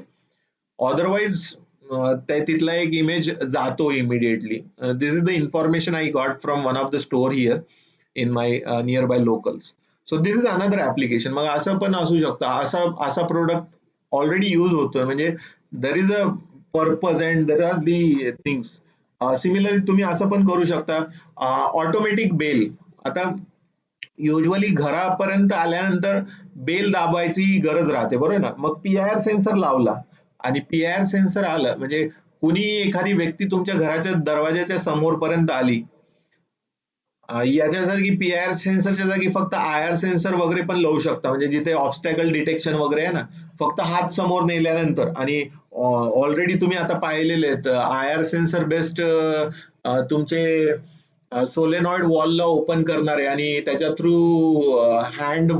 अदरवाईज ते तिथला एक इमेज जातो immediately. This is the information I got from one of the store here in my near by locals. So this is another application. मग असं पण असू शकतं, असा असा प्रोडक्ट ऑलरेडी यूज होतोय, म्हणजे there is a purpose and there are the things. Similarly तुम्ही असं पण करू शकता, ऑटोमॅटिक बेल. आता युजली घरापर्यंत आल्यानंतर बेल दाबायची गरज राहते, बरोबर ना, मग पीआयआर सेन्सर लावला आणि पीआयआर सेन्सर आलं म्हणजे कुणी एखादी व्यक्ती तुमच्या घराच्या दरवाजाच्या समोर पर्यंत आली, याच्यासाठी पीआयआर सेन्सरच्या जागी फक्त आयआर सेन्सर वगैरे पण लावू शकता, म्हणजे जिथे ऑब्स्टॅकल डिटेक्शन वगैरे आहे ना, फक्त हात समोर नेल्यानंतर. आणि ऑलरेडी तुम्ही आता पाहिलेले आहेत आयआर सेन्सर बेस्ड तुमचे सोलेनॉइड वॉलला ओपन करणारे आणि त्याच्या थ्रू हँड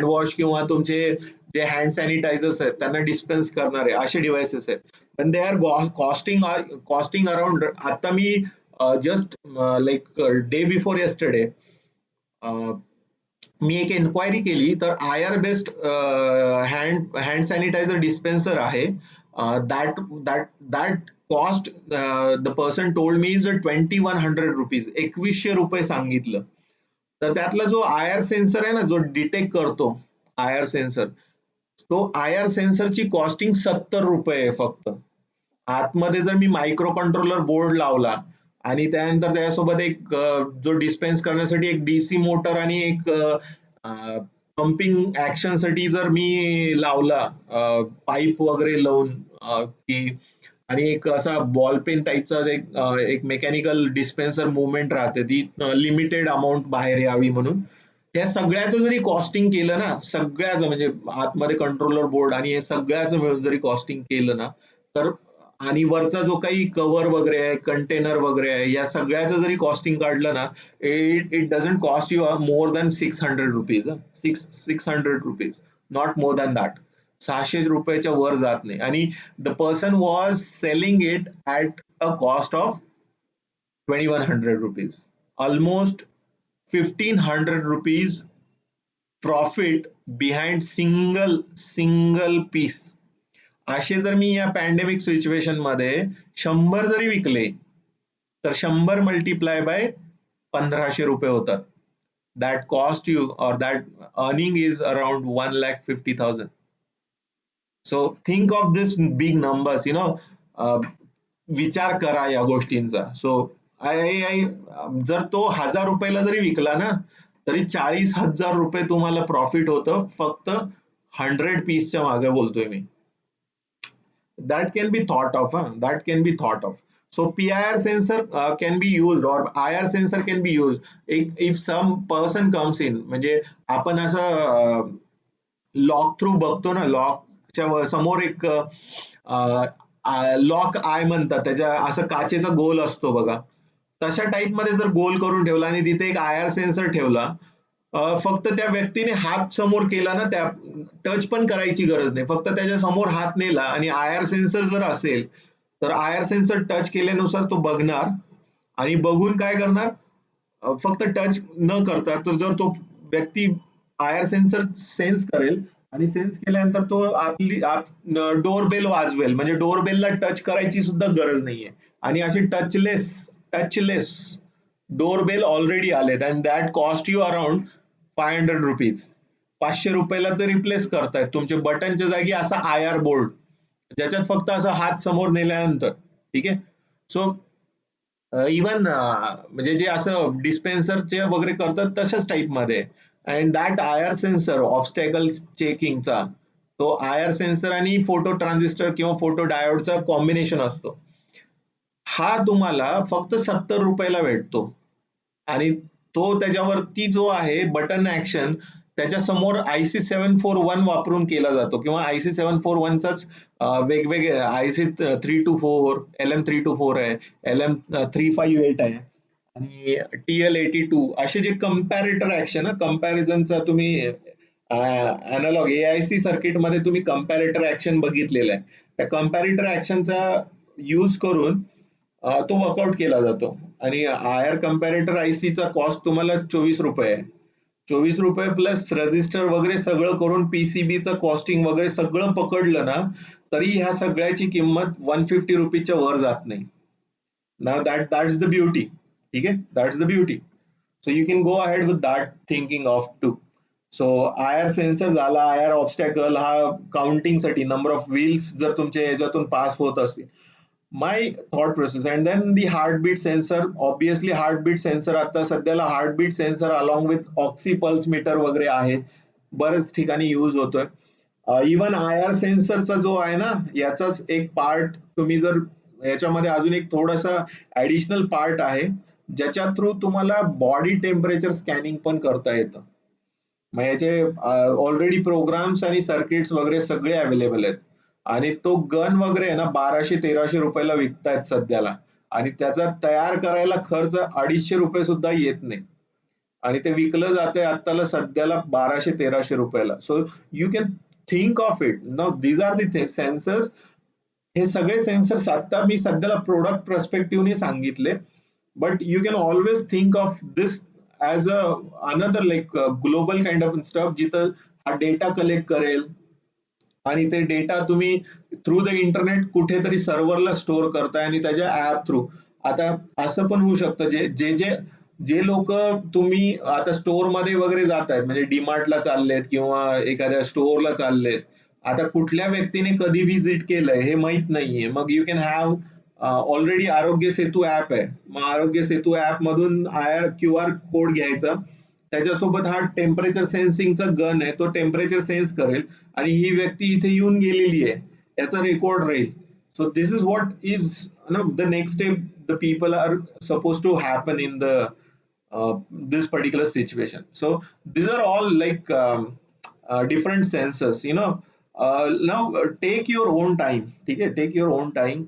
वॉश किंवा तुमचे जे हँड सॅनिटायझर्स आहेत त्यांना डिस्पेन्स करणारे असे डिव्हाइसेस आहेत. पण दे आर कॉस्टिंग अराउंड, आता मी just like day before yesterday मी एक एन्क्वायरी केली, तर IR based hand sanitizer dispenser आहे, that that that cost, the person told me is ₹2100, 2100 सांगितलं. तर त्यातला जो आयआर सेन्सर आहे ना, जो डिटेक्ट करतो आयआर सेन्सर, तो आयआर सेन्सरची कॉस्टिंग ₹70 आहे फक्त. आतमध्ये जर मी मायक्रो कंट्रोलर बोर्ड लावला आणि त्यानंतर त्याच्यासोबत एक जो डिस्पेन्स करण्यासाठी एक डीसी मोटर आणि एक पंपिंग ऍक्शन साठी जर मी लावला, पाईप वगैरे लावून, की आणि एक असा बॉल पेन टाईपचा एक मेकॅनिकल डिस्पेन्सर मुवमेंट राहते, ती लिमिटेड अमाऊंट बाहेर यावी म्हणून, या सगळ्याचं जरी कॉस्टिंग केलं ना, सगळ्याचं म्हणजे आतमध्ये कंट्रोलर बोर्ड आणि हे सगळ्याचं मिळून जरी कॉस्टिंग केलं ना, तर आणि वरचा जो काही कव्हर वगैरे आहे, कंटेनर वगैरे आहे, या सगळ्याचं जरी कॉस्टिंग काढलं ना, it doesn't cost you more than ₹600. 600, not more than that. ₹600 वर जात नाही. आणि the person was selling it at a cost of ₹2100, almost ₹1500 profit behind single piece. असे जर मी या पॅन्डेमिक सिच्युएशन मध्ये 100 जरी विकले, तर 100 मल्टिप्लाय बाय ₹1500 होतात. दॅट कॉस्ट यू और that earning is around 1,50,000. So think of this big numbers, विचार करा या गोष्टींचा. सो आय जर तो ₹1000 जरी विकला ना, तरी ₹40,000 तुम्हाला प्रॉफिट होतं, फक्त 100 पीसच्या मागे बोलतोय मी. That can be thought of, that can be thought of. So PIR sensor can be used, or IR sensor can be used if some person comes in, म्हणजे आपण असं लॉक थ्रू बघतो ना, लॉकच्या समोर एक लॉक आय म्हणतात, त्याच्या असं काचेचा गोल असतो बघा, तशा टाईप मध्ये जर गोल करून ठेवला आणि तिथे एक आय आर सेन्सर ठेवला, फक्त त्या व्यक्तीने हात समोर केला ना, त्या टच पण करायची गरज नाही, फक्त त्याच्या समोर हात नेला आणि आय आर सेन्सर जर असेल तर आय आर सेन्सर टच केल्यानुसार तो बघणार आणि बघून काय करणार, फक्त टच न करता, तर जर तो व्यक्ती आय आर सेन्सर सेन्स करेल आणि सेन्स केल्यानंतर तो आपली डोरबेल वाजवेल, म्हणजे डोरबेलला टच करायची सुद्धा गरज नाहीये. आणि अशी टचलेस डोरबेल ऑलरेडी आलेत and that cost you around ₹500. 500 तर रिप्लेस करतायत तुमचे बटनच्या जागी असा आय आर बोर्ड, ज्याच्यात फक्त असं हात समोर नेल्यानंतर, ठीक आहे. सो इवन म्हणजे जे असं डिस्पेन्सरचे वगैरे करतात तशाच टाईप मध्ये. And that I R sensor obstacle चेकिंगचा, तो आय आर सेन्सर आणि फोटो ट्रान्झिस्टर किंवा फोटो डायोडचा कॉम्बिनेशन असतो. हा तुम्हाला फक्त ₹70 भेटतो आणि तो त्याच्यावरती जो आहे बटन ऍक्शन, त्याच्या समोर IC741 वापरून केला जातो किंवा IC741 चाच वेगवेगळे IC324, LM324 आहे, LM358 आहे आणि TL82 असे जे कम्पॅरेटर ऍक्शन, कम्पॅरिझनचा तुम्ही अॅनालॉग AIC सर्किट मध्ये तुम्ही कम्पॅरेटर ऍक्शन बघितलेला आहे, त्या कम्पॅरेटर ऍक्शनचा यूज करून तो वर्कआउट केला जातो. आणि आय आर कम्पॅरेटर आयसीचा कॉस्ट तुम्हाला ₹24 आहे. ₹24 प्लस रजिस्टर वगैरे सगळं करून पीसीबीचं कॉस्टिंग वगैरे सगळं पकडलं ना, तरी ह्या सगळ्याची किंमत ₹150च्या वर जात नाही. Now that's the beauty. ठीक आहे, that's the beauty. So you can go ahead with that thinking of too. So IR sensor झाला, IR ऑब्स्टॅकल हा काउंटिंग साठी, नंबर ऑफ व्हील्स जर तुमच्या याच्यातून पास होत असतील. My thought process. And then the heartbeat sensor, obviously heartbeat sensor आता सध्याला heartbeat sensor along with oxy pulse meter वगैरे आहे, बरेच ठिकाणी यूज होतोय. इवन आय आर सेन्सरचा जो आहे ना, याचाच एक पार्ट तुम्ही जर याच्यामध्ये अजून एक थोडासा ऍडिशनल पार्ट आहे, ज्याच्या थ्रू तुम्हाला बॉडी टेम्परेचर स्कॅनिंग पण करता येतं. मग याचे ऑलरेडी प्रोग्राम्स आणि सर्किट्स वगैरे सगळे अवेलेबल आहेत. आणि तो गन वगैरे आहे ना, ₹1200-1300 विकतायत सध्याला, आणि त्याचा तयार करायला खर्च ₹250 सुद्धा येत नाही आणि ते विकलं जाते आत्ताला सध्याला ₹1200-1300. So you can think of it now, these are the sensors. हे सगळे सेन्सर्स आता मी सध्याला प्रोडक्ट पर्स्पेक्टिव्हने सांगितले, but you can always think of this as a another like global kind of stuff, जिथं हा डेटा कलेक्ट करेल आणि ते डेटा तुम्ही थ्रू द इंटरनेट कुठेतरी सर्व्हरला स्टोअर करताय आणि त्याच्या ऍप थ्रू. आता असं पण होऊ शकतं, जे जे जे जे लोक तुम्ही आता स्टोअर मध्ये वगैरे जात आहेत, म्हणजे डीमार्टला चाललेत किंवा एखाद्या स्टोअरला चाललेत, आता कुठल्या व्यक्तीने कधी व्हिजिट केलंय हे माहित नाहीये, मग you can have already Aarogya Setu app आहे, मग आरोग्य सेतू ऍप मधून QR कोड घ्यायचा, त्याच्यासोबत हा टेम्परेचर सेन्सिंगचा गन आहे, तो टेम्परेचर सेन्स करेल आणि ही व्यक्ती इथे येऊन गेलेली आहे याचा रेकॉर्ड राहील. So this is what is the next step the people are suppose to happen in the this particular situation. So these are all like different sensors, now take your own time. Okay, take your own time,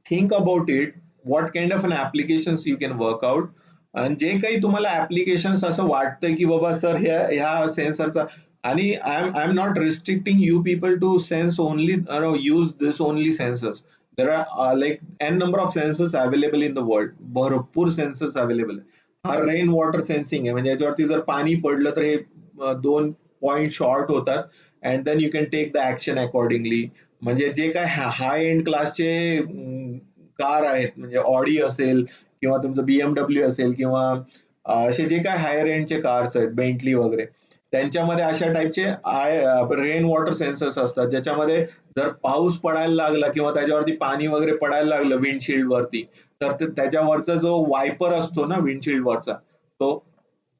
think about it, what kind of an applications you can work out. आणि जे काही तुम्हाला ऍप्लिकेशन्स असं वाटतंय की बाबा सर ह्या सेन्सरचा, आणि I am not restricting you people to sense only use this only sensors. There are like n number of sensors available in the world, भरपूर सेन्सर्स अवेलेबल आहे. हा रेन वॉटर सेन्सिंग आहे, म्हणजे याच्यावरती जर पाणी पडलं तर हे 2 पॉइंट शॉर्ट होतात and then you can take the action accordingly. म्हणजे जे काय हाय एंड क्लासचे कार आहेत, म्हणजे ऑडी असेल किंवा तुमचं BMW असेल किंवा असे जे काय हायर एंडचे कार्स आहेत, बेंटली वगैरे, त्यांच्यामध्ये अशा टाईपचे रेन वॉटर सेन्सर्स असतात, ज्याच्यामध्ये जर पाऊस पडायला लागला किंवा त्याच्यावरती पाणी वगैरे पडायला लागलं विंडशिल्ड वरती, तर त्याच्यावरचा जो वायपर असतो ना विंडशिल्ड वरचा, तो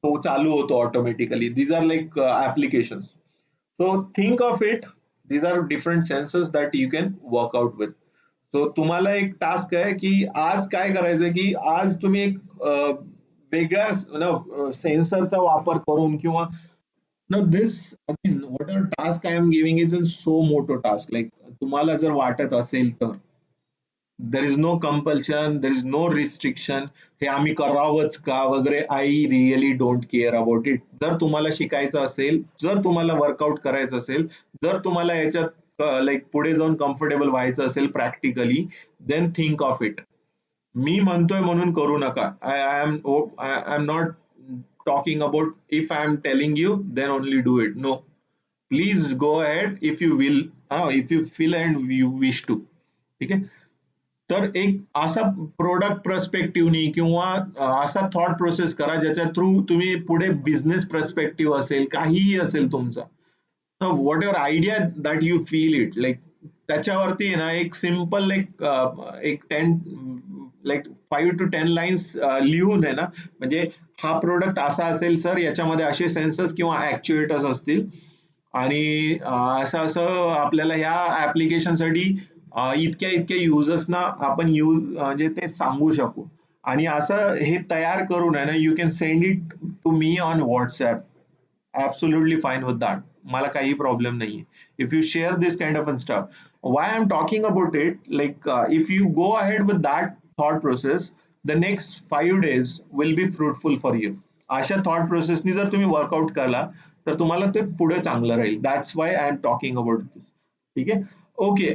तो चालू होतो automatically. These are like applications. So think of it, these are different sensors that you can work out with. सो तुम्हाला एक टास्क आहे की आज काय करायचंय, की आज तुम्ही एक वेगळ्या सेन्सरचा वापर करून किंवा now this again whatever task I am giving is a so moto task, like तुम्हाला जर वाटत असेल तर. There is no compulsion, there is no restriction, हे आम्ही करावंच का वगैरे. I really don't care about it. जर तुम्हाला शिकायचं असेल, जर तुम्हाला वर्कआउट करायचं असेल, जर तुम्हाला याच्यात लाईक पुढे जाऊन कम्फर्टेबल व्हायचं असेल practically, then think of it. मी म्हणतोय म्हणून करू नका. I am not talking about if I am telling you then only do it. No, please go ahead if you will, if you feel and you wish to. ठीक आहे. तर एक असा प्रोडक्ट पर्स्पेक्टिव्हनी किंवा असा थॉट प्रोसेस करा ज्याच्या थ्रू तुम्ही पुढे बिझनेस पर्स्पेक्टिव्ह असेल, काहीही असेल तुमचा, what ever idea that you feel it, like त्याच्यावरती आहे ना एक सिम्पल लाईक एक 10 लाईक 5 to 10 लाईन्स लिहून आहे ना, म्हणजे हा प्रोडक्ट असा असेल सर, याच्यामध्ये असे सेन्सर्स किंवा ऍक्च्युएटर्स असतील आणि असं असं आपल्याला ह्या ऍप्लिकेशन साठी इतक्या इतक्या युजर्सना आपण म्हणजे ते सांगू शकू. आणि असं हे तयार करून आहे ना, you can send it to me on WhatsApp. absolutely fine with that. मला काही प्रॉब्लेम नाहीये. If you share this kind of stuff, why I'm talking about it, like if you go ahead with that thought process, the next 5 days will be fruitful for you. अशा thought process नी जर तुम्ही वर्कआउट केला तर तुम्हाला ते पुढे चांगलं राहील. That's why I am talking about this. ठीक आहे. Okay,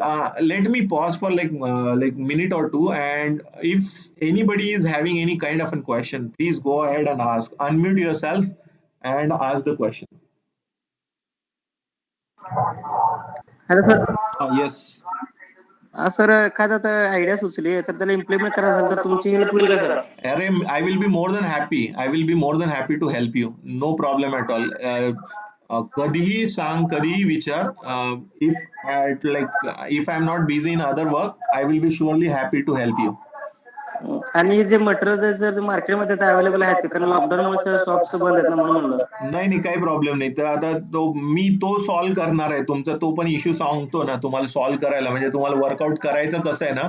let me pause for like minute or two, and if anybody is having any kind of a question, please go ahead and ask. Unmute yourself and ask the question. Hello sir. Yes. Sir एखादा आयडिया सुचली तर त्याला इम्प्लिमेंट करायचं असेल तर तुमची हेल्प होईल का sir? Arey, I will be more than happy. I will be more than happy to help you. No problem at all. कधीही सांग, कधीही विचार. If I'm not busy in other work, I will be surely happy to help you. आणि जे मटेरियल जर मार्केटमध्ये अवेलेबल आहेत, कारण लॉकडाऊन मुळे शॉप्स बंद आहेत ना, म्हणून म्हणलं. नाही नाही, काही प्रॉब्लेम नाही. तर आता मी तो सॉल्व्ह करणार आहे. तुमचा तो पण इश्यू सांगतो ना तुम्हाला सॉल्व्ह करायला, म्हणजे तुम्हाला वर्कआउट करायचं कसं आहे ना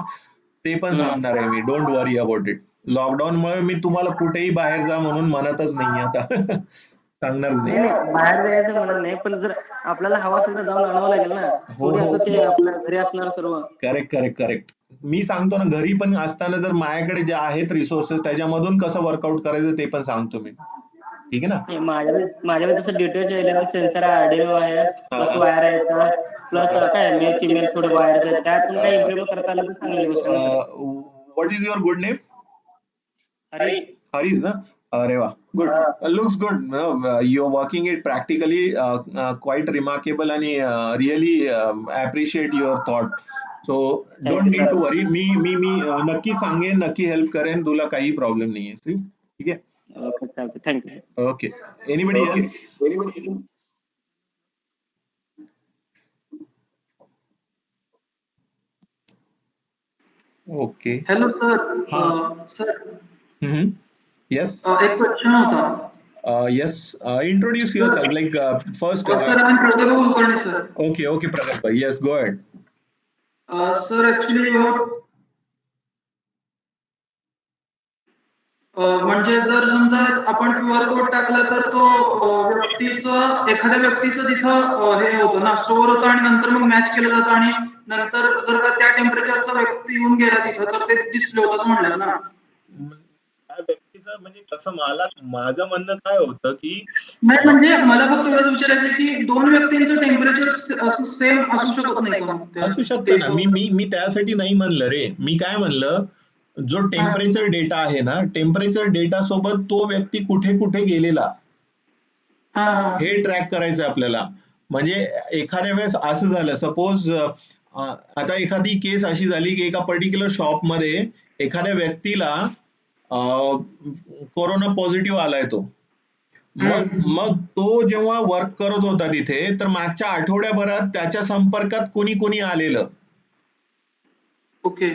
ते पण सांगणार आहे मी. Don't worry about it. Lockdown मुळे मी तुम्हाला कुठेही बाहेर जा म्हणून म्हणतच नाही आता. सांगणार नाही नाही. नाही, बाहेर जायचं म्हणत नाही, पण जर आपल्याला हवा असेल तर जाऊन आणावं लागेल ना. हो थोडी हो, आता ते आपल्या घरी असणार सर्व. Correct correct correct. मी सांगतो ना, घरी पण असताना जर माझ्याकडे जे आहेत रिसोर्सेस त्याच्यामधून कसं वर्कआउट करायचं ते पण सांगतो मी. ठीक आहे ना. माझ्याकडे तसं डिटेल्स इलेव्हन सेन्सर आर्डिनो आहे, प्लस वायर आहेत, प्लस काय मेल फिमेल थोडे वायर्स आहेत, त्यातून काही इम्प्लिमेंट करता आलं तर चांगली गोष्ट आहे sir. What is your good name? Hari. हरीज ना. अरे वा, good. Looks good. You are working it practically quite remarkable आणि really appreciate your thought. So don't need to worry. मी मी मी नक्की सांगेन, नक्की हेल्प करेन तुला, काही प्रॉब्लेम नाहीये. ठीक आहे. ओके, चालतंय. Thank you sir. Okay. Anybody else? Okay. Hello sir. Sir Yes. एक क्वेश्चन होता. Yes. Introduce yourself. Like first. Sir I am Pragat Kulkarni sir. Okay. Okay, Pragat bhai. Yes, go ahead. Sir actually म्हणजे जर समजा आपण क्यूआर कोड टाकला तर तो एखाद्या व्यक्तीचं तिथं हे होतं ना, स्टोअर होतं आणि नंतर मग मॅच केलं जातं आणि नंतर जर का त्या टेम्परेचरचा व्यक्ती येऊन गेला तिथं तर ते डिस्प्ले होतं असं म्हणलं ना. त्या व्यक्तीचं म्हणजे कसं, माझं म्हणणं काय होतं की नाही, म्हणजे मला फक्त एवढं विचारायचं की दोन व्यक्तींचं टेम्परेचर असं सेम असू शकत नाही का? असू शकतं ना. मी मी मी त्यासाठी नाही म्हणलं रे. मी काय म्हणलं, जो टेम्परेचर डेटा आहे ना, टेम्परेचर डेटा सोबत तो व्यक्ती कुठे कुठे गेलेला हे ट्रॅक करायचं आपल्याला. म्हणजे एखाद्या वेळेस असं झालं, सपोज आता एखादी केस अशी झाली की एका पर्टिक्युलर शॉप मध्ये एखाद्या व्यक्तीला कोरोना पॉझिटिव्ह आलाय तो. मग तो जेव्हा वर्क करत होता तिथे, तर मागच्या आठवड्याभरात त्याच्या संपर्कात कोणी कोणी आलेलं, ओके,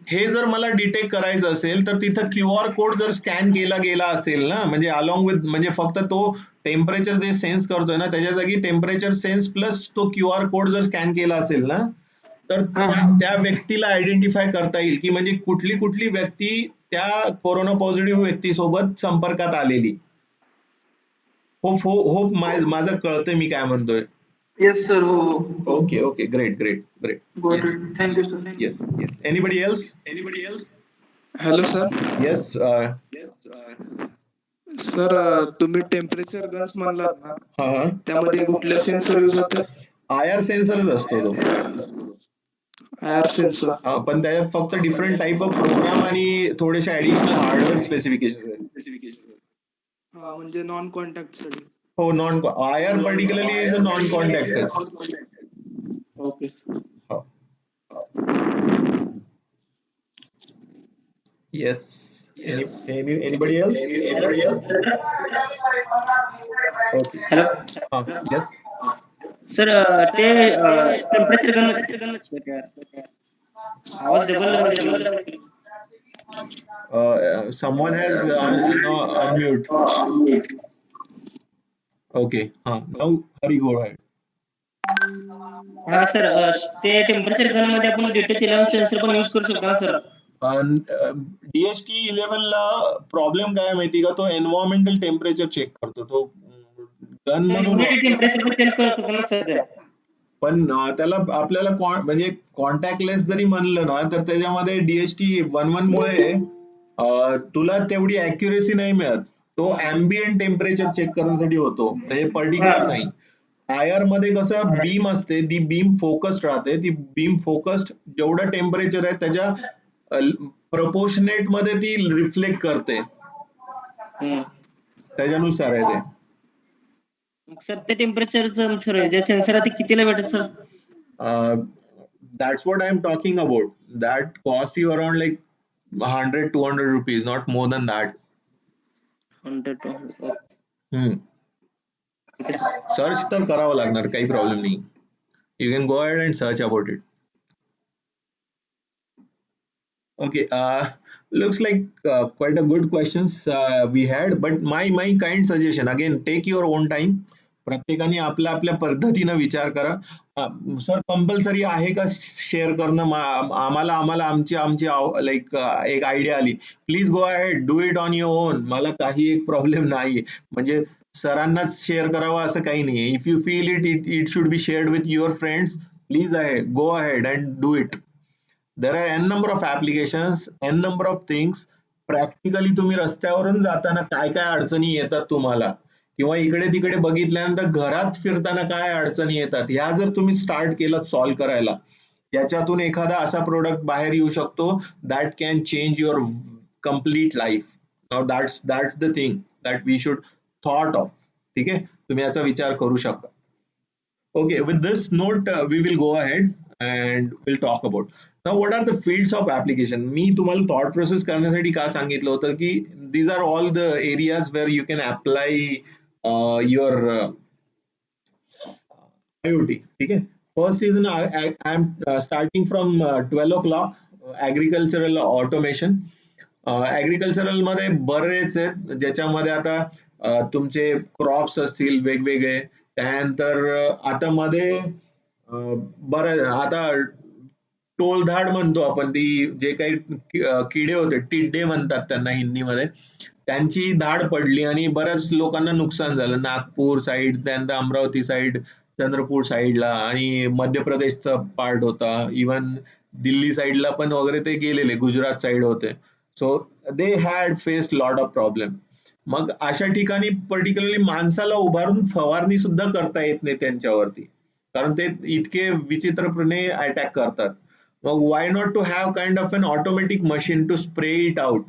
हे जर मला डिटेक्ट करायचं असेल तर तिथं क्यूआर कोड जर स्कॅन केला गेला असेल ना, म्हणजे अलॉंग विथ, म्हणजे फक्त तो टेम्परेचर जे सेन्स करतोय ना त्याच्या जागी टेम्परेचर सेन्स प्लस तो क्यूआर कोड जर स्कॅन केला असेल ना, तर त्या व्यक्तीला आयडेंटिफाय करता येईल की म्हणजे कुठली कुठली व्यक्ती त्या कोरोना पॉझिटिव्ह व्यक्तीसोबत संपर्कात आलेली. होप होप माझं कळतंय मी काय म्हणतोय. Yes sir. हो हो. Okay, great. Got Yes, it. Thank you sir. yes. Anybody else? Hello sir. Yes. Sir तुम्ही टेम्परेचर गन्स म्हणलात ना, हा. त्यामध्ये कुठले सेन्सर यूज होतात? IR सेन्सरच असतो तो. R sensor. पण त्याच्यात फक्त डिफरंट टाईप ऑफ प्रोग्राम आणि थोडेसे ऍडिशनल हार्डवेअर स्पेसिफिकेशन आहेत. हा म्हणजे नॉन कॉन्टॅक्ट साठी. हो, non IR particularly is a non कॉन्टॅक्टच. Okay sir. हो. Yes. Anybody else? Okay. Hello Yes. Sir. ते टेम्परेचर गन आवाज डबल म्हणजे Someone has no, unmute. Okay. Now Hari, go ahead. हा सर. ते टेम्परेचर गन मध्ये आपण DTH11 सेन्सर पण यूज करू शकतो ना सर? DHT11 ला प्रॉब्लेम काय आहे माहिती का, तो एन्व्हायरमेंटल टेम्परेचर चेक करतो. तो गन सर म्हणून ह्युमिडिटी टेम्परेचर पण चेक करतो ना सर त्या? पण त्याला आपल्याला म्हणजे कॉन्टॅक्टलेस जरी म्हणलं ना, तर त्याच्यामध्ये DHT11 मुळे तुला तेवढी अॅक्युरेसी नाही मिळत. तो अँबिएंट टेम्परेचर चेक करण्यासाठी होतो, म्हणजे पर्टिक्युलर नाही. IR मध्ये कसं बीम असते, ती बीम फोकस्ड राहते. ती बीम फोकस्ड जेवढं टेम्परेचर आहे त्याच्या प्रपोर्शनेट मध्ये ती रिफ्लेक्ट करते, त्याच्यानुसार आहे ते. सर ते टेम्परेचरचं सर जे सेन्सर आहे ते कितीला भेटेल sir? That's what I'm talking about. That costs you around like 100-200 rupees, not more than that. 100. Search तर करावं लागणार, काही प्रॉब्लेम नाही. You can go ahead and search about it. Okay, looks like quite a good questions we had, but my kind suggestion, again, take your own time. प्रत्येकाने आपल्या आपल्या पद्धतीनं विचार करा. सर कंपल्सरी आहे का शेअर करणं? आम्हाला आमची लाईक एक आयडिया आली, please go ahead, do it on your on. मला काही एक प्रॉब्लेम नाही, म्हणजे सरांनाच शेअर करावं असं काही नाही. If you feel it should be shared with your friends, please go ahead and do it. There are n number of applications, n number of things. Practically तुम्ही रस्त्यावरून जाताना काय काय अडचणी येतात तुम्हाला, किंवा इकडे तिकडे बघितल्यानंतर घरात फिरताना काय अडचणी येतात, ह्या जर तुम्ही स्टार्ट केलं सॉल्व्ह करायला, याच्यातून एखादा असा प्रोडक्ट बाहेर येऊ शकतो that can change your complete life. Now that's the thing that we should thought of. ठीक आहे, तुम्ही याचा विचार करू शकता. Okay, with this note, we will go ahead and we'll talk about. Now, what are the fields of application? मी तुम्हाला thought process करण्यासाठी का सांगितलं होतं की these are all the areas where you can apply your IoT. ठीक आहे. First is I'm starting from 12 o'clock, agricultural automation. Agricultural मध्ये बरेच आहेत, ज्याच्यामध्ये आता तुमचे क्रॉप्स असतील वेगवेगळे. त्यानंतर आता मध्ये बरं, आता टोळधाड म्हणतो आपण, ती जे काही किडे होते, टिड्डे म्हणतात त्यांना हिंदीमध्ये, त्यांची धाड पडली आणि बऱ्याच लोकांना नुकसान झालं. नागपूर साईड, त्यानंतर अमरावती साईड, चंद्रपूर साईडला, आणि मध्य प्रदेशचा पार्ट होता, इवन दिल्ली साईडला पण वगैरे ते गेलेले, गुजरात साईड होते. So they had faced lot of problem. मग अशा ठिकाणी पर्टिक्युलरली माणसाला उभारून फवारणी सुद्धा करता येत नाही त्यांच्यावरती, कारण ते इतके विचित्रपणे अटॅक करतात. मग why not to have kind of an automatic machine to spray it out.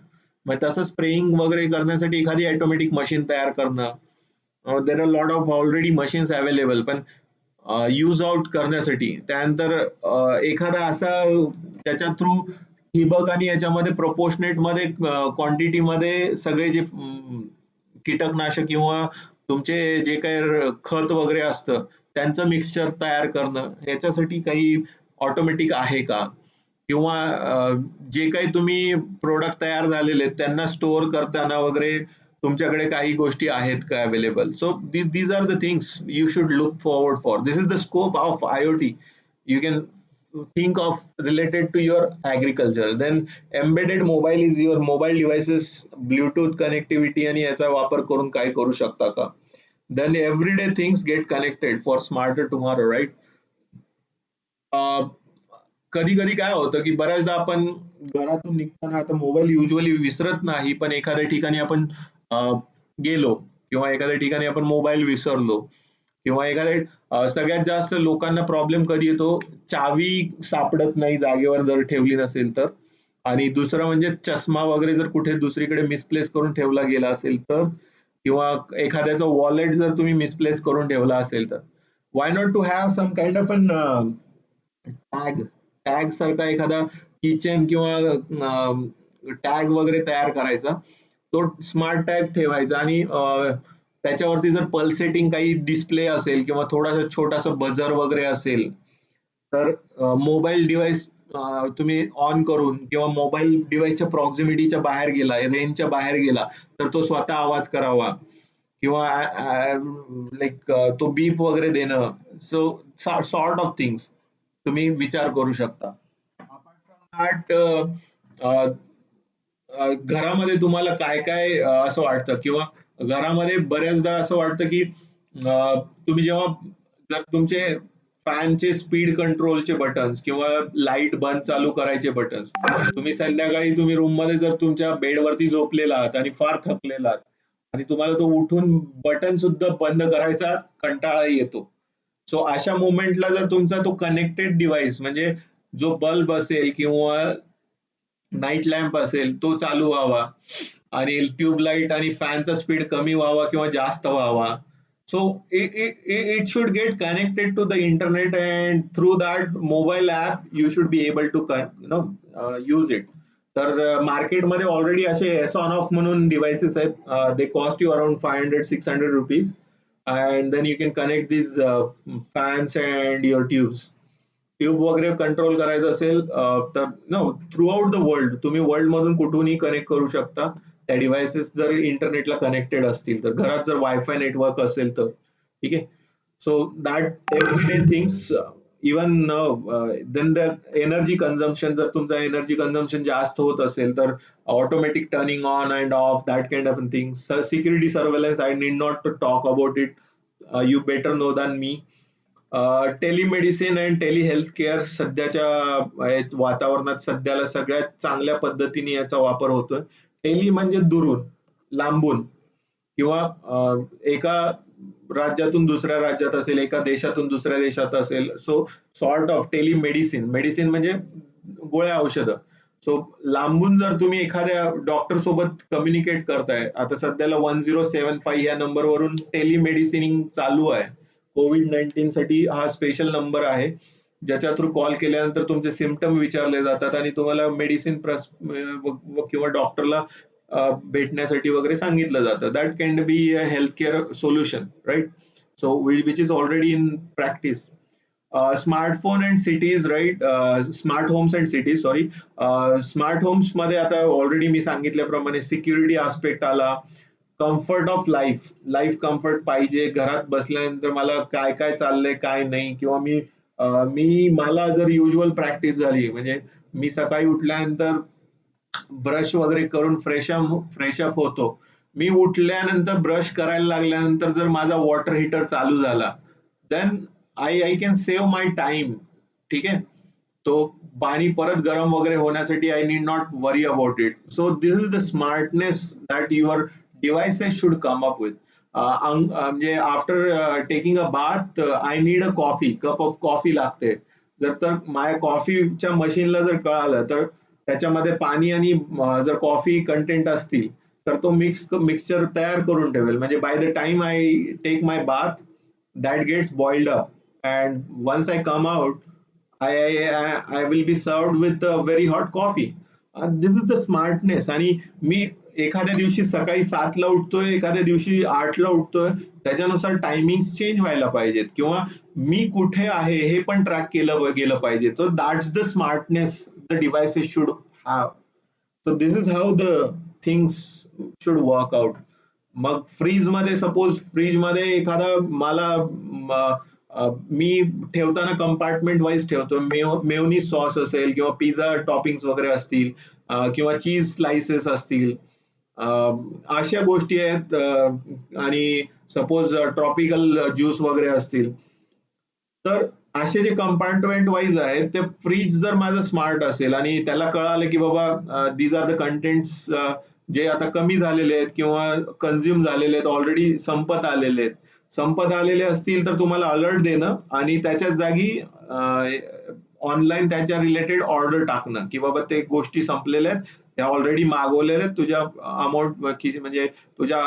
मग तसं स्प्रेइंग वगैरे करण्यासाठी एखादी ऑटोमॅटिक मशीन तयार करणं. There are lot of already machines available, पण यूज आउट करण्यासाठी. त्यानंतर एखादा असा त्याच्या थ्रू ठिबक आणि याच्यामध्ये प्रपोर्शनेट मध्ये क्वांटिटी मध्ये सगळे जे कीटकनाशक किंवा तुमचे जे काही खत वगैरे असतं त्यांचं मिक्सचर तयार करणं, ह्याच्यासाठी काही ऑटोमॅटिक आहे का? किंवा जे काही तुम्ही प्रोडक्ट तयार झालेले आहेत त्यांना स्टोअर करताना वगैरे तुमच्याकडे काही गोष्टी आहेत का available? So these are the things you should look forward for. This is the scope of IoT. You can think of related to your agriculture. Then embedded mobile is your mobile devices, Bluetooth connectivity आणि याचा वापर करून काय करू शकता का? then everyday things get connected for smarter tomorrow, right? कधी कधी काय होतं की बऱ्याचदा आपण घरातून निघताना आता मोबाईल युजली विसरत नाही, पण एखाद्या ठिकाणी आपण गेलो किंवा एखाद्या ठिकाणी आपण मोबाईल विसरलो किंवा सगळ्यात जास्त लोकांना प्रॉब्लेम कधी येतो, चावी सापडत नाही जागेवर जर ठेवली नसेल तर. आणि दुसरं म्हणजे चष्मा वगैरे जर कुठे दुसरीकडे मिसप्लेस करून ठेवला गेला असेल तर, किंवा एखाद्याचा वॉलेट जर तुम्ही मिसप्लेस करून ठेवला असेल तर, why not to have some kind of an tag tag सारखा एखादा किचन किंवा टॅग वगैरे तयार करायचा, तो स्मार्ट टॅग ठेवायचा आणि त्याच्यावरती जर पल्सेटिंग काही डिस्प्ले असेल किंवा थोडासा छोटासा बजर वगैरे असेल तर मोबाईल डिव्हाइस तुम्ही ऑन करून किंवा मोबाईल डिव्हाइसच्या प्रॉक्सिमिटीच्या बाहेर गेला, रेंजच्या बाहेर गेला तर तो स्वतः आवाज करावा किंवा लाईक तो बीप वगैरे देणं. सो सॉर्ट ऑफ थिंग्स तुम्ही विचार करू शकता. अपार्ट फ्रॉम दॅट, घरामध्ये तुम्हाला काय काय असं वाटतं किंवा घरामध्ये बऱ्याचदा असं वाटतं की तुम्ही जेव्हा जर तुमचे फॅनचे स्पीड कंट्रोलचे बटन्स किंवा लाईट बंद चालू करायचे बटन्स, तुम्ही संध्याकाळी तुम्ही रूम मध्ये जर तुमच्या बेडवरती झोपलेला आहात आणि फार थकलेला आहात आणि तुम्हाला तो उठून बटन सुद्धा बंद करायचा कंटाळा येतो. सो अशा मोमेंटला जर तुमचा तो कनेक्टेड डिव्हाइस म्हणजे जो बल्ब असेल किंवा नाईट लॅम्प असेल तो चालू व्हावा आणि ट्यूबलाईट आणि फॅनचा स्पीड कमी व्हावा किंवा जास्त व्हावा. So it should get connected to the internet and through that mobile app you should be able to use it. तर मार्केटमध्ये ऑलरेडी असे एस ऑन ऑफ म्हणून डिव्हाइसेस आहेत. They cost you around 500-600 rupees and then you can connect these fans and your tubes. Tube वगैरे कंट्रोल करायचं असेल तर थ्रू आउट द वर्ल्ड तुम्ही वर्ल्ड मधून कुठूनही कनेक्ट करू शकता त्या डिव्हाइसेस जर इंटरनेटला कनेक्टेड असतील तर, घरात जर वायफाय नेटवर्क असेल तर. ठीक आहे. So that everyday things even then the energy consumption, जर तुमचा एनर्जी कन्झम्पशन जास्त होत असेल तर automatic turning on and off, that kind of things. Security surveillance, I need not to talk about it, you better know than me. Telemedicine and tele health care सध्याच्या वातावरणात सध्याला सगळ्यात चांगल्या पद्धतीने याचा वापर होतोय. टेली म्हणजे दुरून, लांबून किंवा एका राज्यातून दुसऱ्या राज्यात असेल, एका देशातून दुसऱ्या देशात असेल. So sort of telemedicine, medicine म्हणजे गोळ्या औषधं. सो लांबून जर तुम्ही एखाद्या डॉक्टर सोबत कम्युनिकेट करताय, आता सध्याला 1075 या नंबरवरून टेलिमेडिसिनिंग चालू आहे. कोविड-19 साठी हा स्पेशल नंबर आहे ज्याच्या थ्रू कॉल केल्यानंतर तुमचे सिम्पटम विचारले जातात आणि तुम्हाला मेडिसिन किंवा डॉक्टरला भेटण्यासाठी वगैरे सांगितलं जातं. That can be a health care solution, right? So which is already in practice. Smartphone and cities, right? Smart homes and cities, sorry. Smart homes मध्ये आता ऑलरेडी मी सांगितल्याप्रमाणे सिक्युरिटी आस्पेक्ट आला, comfort of life, life comfort पाहिजे. घरात बसल्यानंतर मला काय काय चाललंय काय नाही, किंवा मला जर युजल प्रॅक्टिस झाली म्हणजे मी सकाळी उठल्यानंतर ब्रश वगैरे करून फ्रेश अप होतो. मी उठल्यानंतर ब्रश करायला लागल्यानंतर जर माझा वॉटर हीटर चालू झाला, then I can save my time. ठीक आहे. तो पाणी परत गरम वगैरे होण्यासाठी I need not worry about it. So this is the smartness that your devices should come up with. म्हणजे after taking a bath I need a coffee, cup of coffee लागते. जर तर माझ्या कॉफीच्या मशीनला जर कळालं तर त्याच्यामध्ये पाणी आणि जर कॉफी कंटेंट असतील तर तो मिक्सचर तयार करून ठेवेल. म्हणजे by the time I take my bath that gets boiled up and once I come out I will be served with a very hot coffee. This is the smartness. आणि मी एखाद्या दिवशी सकाळी 7 ला उठतोय, एखाद्या दिवशी 8 ला उठतोय, त्याच्यानुसार टायमिंग चेंज व्हायला पाहिजेत किंवा मी कुठे आहे हे पण ट्रॅक केलं गेलं पाहिजे. So that's the smartness the devices should have. So this is how the things should work out. मग फ्रीज मध्ये, सपोज फ्रीज मध्ये एखादा मला मी ठेवताना कंपार्टमेंट वाईज ठेवतो. मेयोनीज सॉस असेल किंवा पिझ्झा टॉपिंग्स वगैरे असतील किंवा चीज स्लाइसेस असतील, अशा गोष्टी आहेत. आणि सपोज ट्रॉपिकल ज्यूस वगैरे असतील, तर असे जे कंपार्टमेंट वाईज आहेत, ते फ्रीज जर माझं स्मार्ट असेल आणि त्याला कळालं की बाबा दीज आर द कंटेंट्स जे आता कमी झालेले आहेत किंवा कन्झ्युम झालेले आहेत, ऑलरेडी संपत आलेले असतील, तर तुम्हाला अलर्ट देणं आणि त्याच्याच जागी ऑनलाईन त्याच्या रिलेटेड ऑर्डर टाकणं की बाबा ते गोष्टी संपलेल्या आहेत, त्या ऑलरेडी मागवलेल्या आहेत, तुझ्या अमाऊंट म्हणजे तुझ्या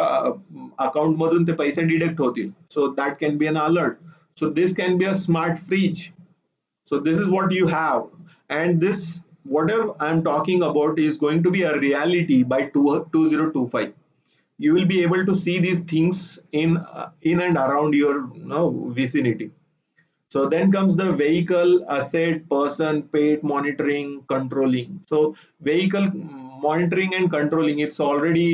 अकाउंट मधून ते पैसे डिडक्ट होतील. So that can be an alert. So this can be a smart fridge. So this is what you have, and this whatever I'm talking about is going to be a reality by 2025. You will be able to see these things in and around your vicinity. So then comes the vehicle, asset, person, pet monitoring, controlling. So vehicle monitoring and controlling, it's already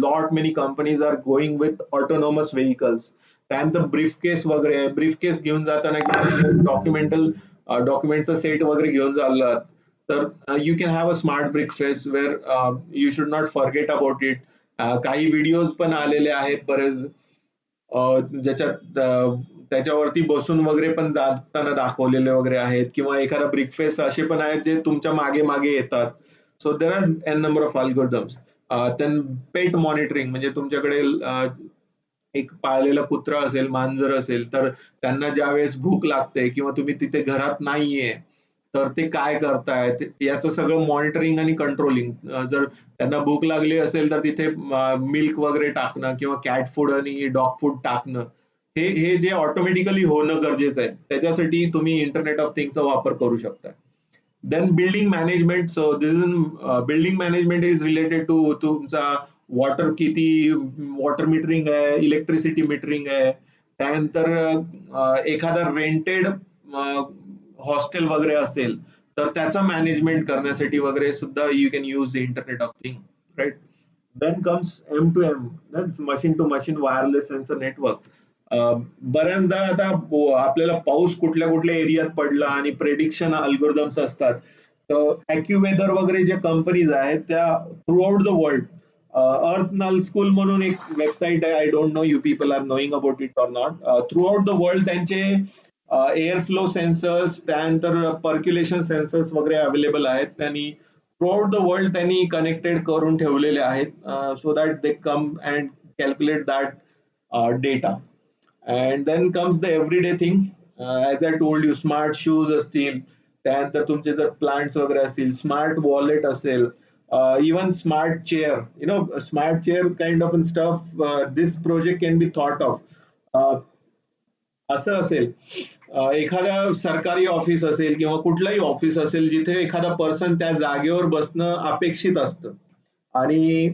lot many companies are going with autonomous vehicles. त्यानंतर ब्रीफकेस वगैरे, ब्रीफकेस घेऊन जाताना डॉक्युमेंटल डॉक्युमेंटचा सेट वगैरे घेऊन चाललात, तर you can have a smart briefcase where you should not forget about it. काही व्हिडिओज पण आलेले आहेत बरेच, ज्याच्यात त्याच्यावरती बसून वगैरे पण जाताना दाखवलेले वगैरे आहेत, किंवा एखादा ब्रेकफास्ट असे पण आहेत जे तुमच्या मागे मागे येतात. So there are N number of algorithms. Then pet monitoring, म्हणजे तुमच्याकडे एक पाळलेला कुत्रा असेल, मांजर असेल, तर त्यांना ज्या वेळेस भूक लागते किंवा तुम्ही तिथे घरात नाहीये, तर ते काय करतायत याचं सगळं मॉनिटरिंग आणि कंट्रोलिंग. जर त्यांना भूक लागली असेल तर तिथे मिल्क वगैरे टाकणं किंवा कॅट फूड आणि डॉग फूड टाकणं, हे हे जे ऑटोमॅटिकली होणं गरजेचं आहे, त्याच्यासाठी तुम्ही इंटरनेट ऑफ थिंगचा वापर करू शकता. Then building management. So this is building management is related to तुमचा वॉटर किती, वॉटर मीटरिंग आहे, इलेक्ट्रिसिटी मीटरिंग आहे. त्यानंतर एखादा रेंटेड हॉस्टेल वगैरे असेल, तर त्याचं मॅनेजमेंट करण्यासाठी वगैरे सुद्धा you can use the internet of thing, right. Then comes M2M, machine to machine wireless sensor network. बऱ्याचदा आता आपल्याला पाऊस कुठल्या कुठल्या एरियात पडला आणि प्रेडिक्शन अल्गोरिदम्स असतात, तर अॅक्युवेदर वगैरे ज्या कंपनीज आहेत त्या through out the world, earth null school म्हणून एक वेबसाईट आहे, I don't know you people are knowing about it or not. Through out the world त्यांचे एअर फ्लो सेन्सर्स, त्यानंतर पर्क्युलेशन सेन्सर्स वगैरे अवेलेबल आहेत. त्यांनी थ्रू आउट द वर्ल्ड त्यांनी कनेक्टेड करून ठेवलेले आहेत, so that they come and calculate that data. And then comes the everyday thing. As I told you, smart shoes असतील, त्यानंतर तुमचे जर प्लांट्स वगैरे असतील, स्मार्ट वॉलेट असेल, even smart chair, smart chair kind of stuff, this project can be thought of. असं असेल, एखाद्या सरकारी ऑफिस असेल किंवा कुठलंही ऑफिस असेल जिथे एखादा पर्सन त्या जागेवर बसणं अपेक्षित असतं आणि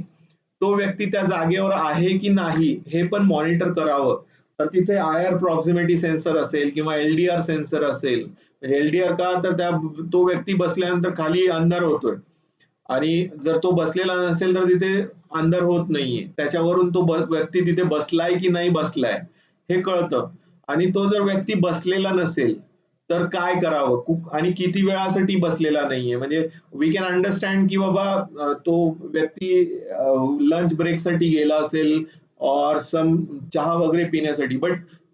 तो व्यक्ती त्या जागेवर आहे की नाही हे पण मॉनिटर करावं, तर तिथे IR प्रॉक्सिमिटी सेन्सर असेल किंवा LDR सेन्सर असेल. म्हणजे LDR का, तर तो व्यक्ती बसल्यानंतर खाली अंधार होतोय आणि जर तो बसलेला नसेल तर तिथे अंधार होत नाहीये, त्याच्यावरून तो व्यक्ती तिथे बसलाय की नाही बसलाय हे कळतं. आणि तो जर व्यक्ती बसलेला नसेल तर काय करावं आणि किती वेळासाठी बसलेला नाहीये, म्हणजे वी कॅन अंडरस्टँड की बाबा तो व्यक्ती लंच ब्रेकसाठी गेला असेल और सम चहा वगैरे पिण्यासाठी, बट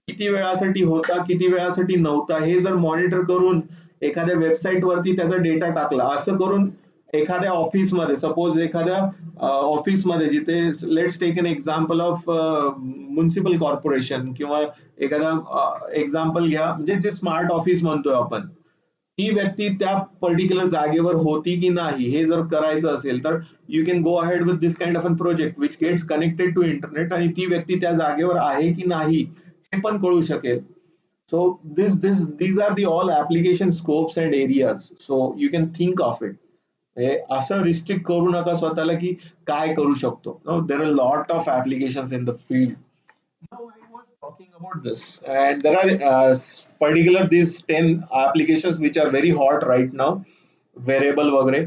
किती वेळासाठी होता, किती वेळासाठी नव्हता, हे जर मॉनिटर करून एखाद्या वेबसाईट वरती त्याचा डेटा टाकला, असं करून एखाद्या ऑफिसमध्ये, सपोज एखाद्या ऑफिसमध्ये जिथे, let's take an example of municipal corporation किंवा एखादा एक्झाम्पल घ्या, म्हणजे जे स्मार्ट ऑफिस म्हणतोय आपण, ती व्यक्ती त्या पर्टिक्युलर जागेवर होती की नाही हे जर करायचं असेल, तर you can go ahead with this kind of an project which gets connected to internet, आणि ती व्यक्ती त्या जागेवर आहे की नाही हे पण कळू शकेल. So these are the all application scopes and areas, so you can think of it. असं रिस्ट्रिक्ट करू नका स्वतःला की काय करू शकतो. There are lot of applications in the field. Now I was talking about this, and there are particular these 10 applications which are very hot right now, wearable वगैरे.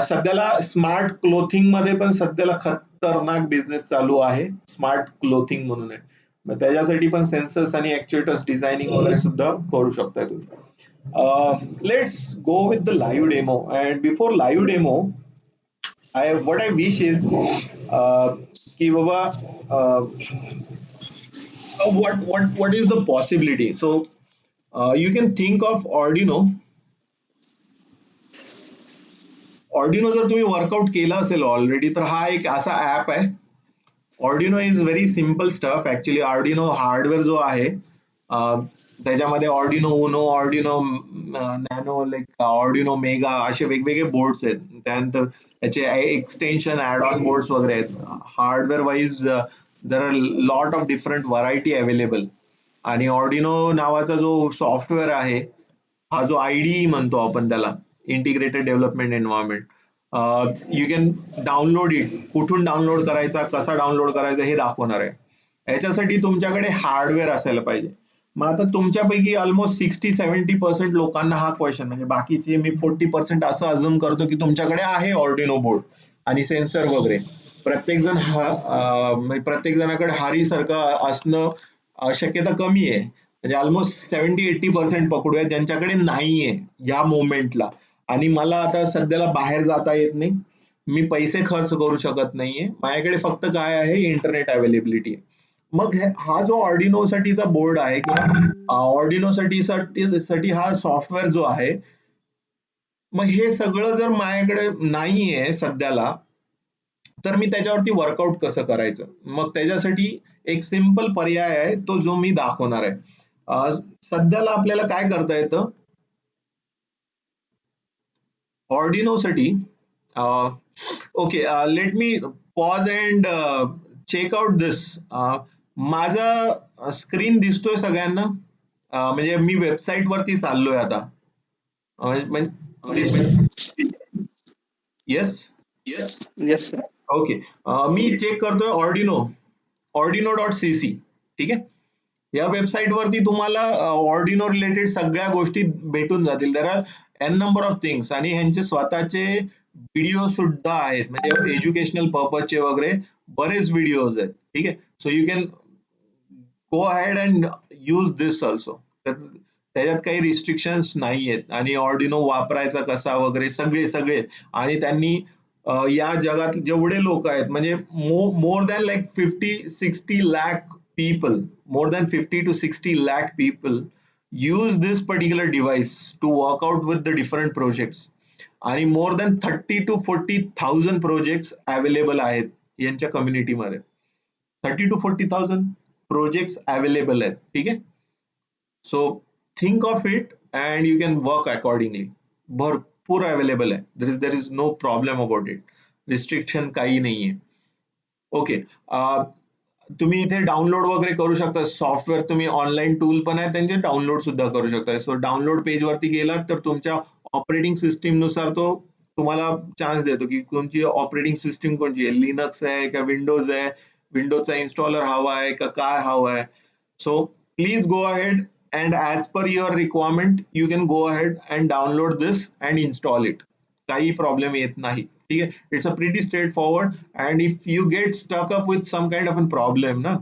सध्याला स्मार्ट क्लोथिंग मध्ये पण सध्याला खतरनाक बिझनेस चालू आहे, स्मार्ट क्लोथिंग म्हणून आहे. मग त्याच्यासाठी पण सेन्सर्स आणि ऍक्च्युएटर्स डिझायनिंग वगैरे सुद्धा करू शकताय तुम्ही. Let's go with the live demo, and before live demo what I wish is कि बाबा what is the possibility? So you can think of Arduino जर तुम्ही वर्कआउट केला असेल ऑलरेडी तर हा एक असा ऍप आहे. Arduino is very simple stuff actually. Arduino hardware जो आहे त्याच्यामध्ये Arduino Uno, Arduino nano, like Arduino mega असे वेगवेगळे बोर्ड्स आहेत. त्यानंतर त्याचे एक्सटेन्शन ऍड ऑन बोर्ड्स वगैरे आहेत. Hardware wise there are lot of different variety available. आणि ऑर्डिनो नावाचा जो सॉफ्टवेअर आहे, हा जो IDE म्हणतो आपण त्याला, integrated development environment, you can download it. कुठून डाउनलोड करायचा, कसा डाउनलोड करायचा हे दाखवणार आहे. याच्यासाठी तुमच्याकडे हार्डवेअर असायला पाहिजे. मग आता तुमच्यापैकी ऑलमोस्ट 60-70% लोकांना हा क्वेश्चन, म्हणजे बाकीचे मी 40% असं अझूम करतो की तुमच्याकडे आहे ऑर्डिनो बोर्ड आणि सेन्सर वगैरे. प्रत्येक जण म्हणजे प्रत्येक जणाकडे हारी सारखं असणं शक्यता कमी आहे. म्हणजे ऑलमोस्ट 70-80% पकडूया ज्यांच्याकडे नाहीये या मोमेंटला. आणि मला आता सध्याला बाहेर जाता येत नाही, मी पैसे खर्च करू शकत नाहीये, माझ्याकडे फक्त काय आहे, इंटरनेट अवेलेबिलिटी. मग हा जो ऑर्डिनो साठीचा बोर्ड आहे किंवा ऑर्डिनो साठी हा सॉफ्टवेअर जो आहे, मग हे सगळं जर माझ्याकडे नाहीये सध्याला, तर मी त्याच्यावरती वर्कआउट कसं करायचं? मग त्याच्यासाठी एक सिंपल पर्याय आहे, तो जो मी दाखवणार आहे. सध्याला आपल्याला काय करता येतं ऑर्डिनो साठी. Okay, let me pause and check out this. माझा स्क्रीन दिसतोय सगळ्यांना? म्हणजे मी वेबसाईट वरती चाललोय आता. येस. Yes sir. ओके, मी चेक करतोय ऑर्डिनो.cc. ठीक आहे. या वेबसाईट वरती तुम्हाला ऑर्डिनो रिलेटेड सगळ्या गोष्टी भेटून जातील. There are N number of things. आणि ह्यांचे स्वतःचे व्हिडिओ सुद्धा आहेत, म्हणजे एज्युकेशनल पर्पजचे वगैरे बरेच व्हिडिओज आहेत. ठीक आहे. So you can go ahead and use this also. त्याच्यात काही रिस्ट्रिक्शन्स नाही आहेत. आणि ऑर्डिनो वापरायचा कसा वगैरे सगळे. आणि त्यांनी या जगात जेवढे लोक आहेत, म्हणजे more than like 50-60 lakh people, more than 50 to 60 lakh people use this particular device to work out with the different projects. आणि more than 30 to 40,000 projects available आहेत यांच्या कम्युनिटीमध्ये. 30 to 40,000 projects available आहेत. ठीक आहे. So think of it and you can work accordingly. भरपूर अवेलेबल आहे. There is no problem about it. Restriction काही नाहीये. ओके, तुम्ही इथे डाउनलोड वगैरे करू शकता. सॉफ्टवेअर तुम्ही ऑनलाईन टूल पण आहे त्यांचे, डाउनलोड सुद्धा करू शकता. सो डाउनलोड पेज वरती गेलात तर तुमच्या ऑपरेटिंग सिस्टीम नुसार तो तुम्हाला चान्स देतो की तुमची ऑपरेटिंग सिस्टीम कोणची आहे, लिनक्स आहे का विंडोज आहे, विंडोजचा इन्स्टॉलर हवा आहे का काय हवा आहे. So please go ahead and as per your requirement you can go ahead and download this and install it. काही प्रॉब्लेम येत नाही. ठीक आहे. It's a pretty straightforward. And if you get stuck up with some kind of a problem ना,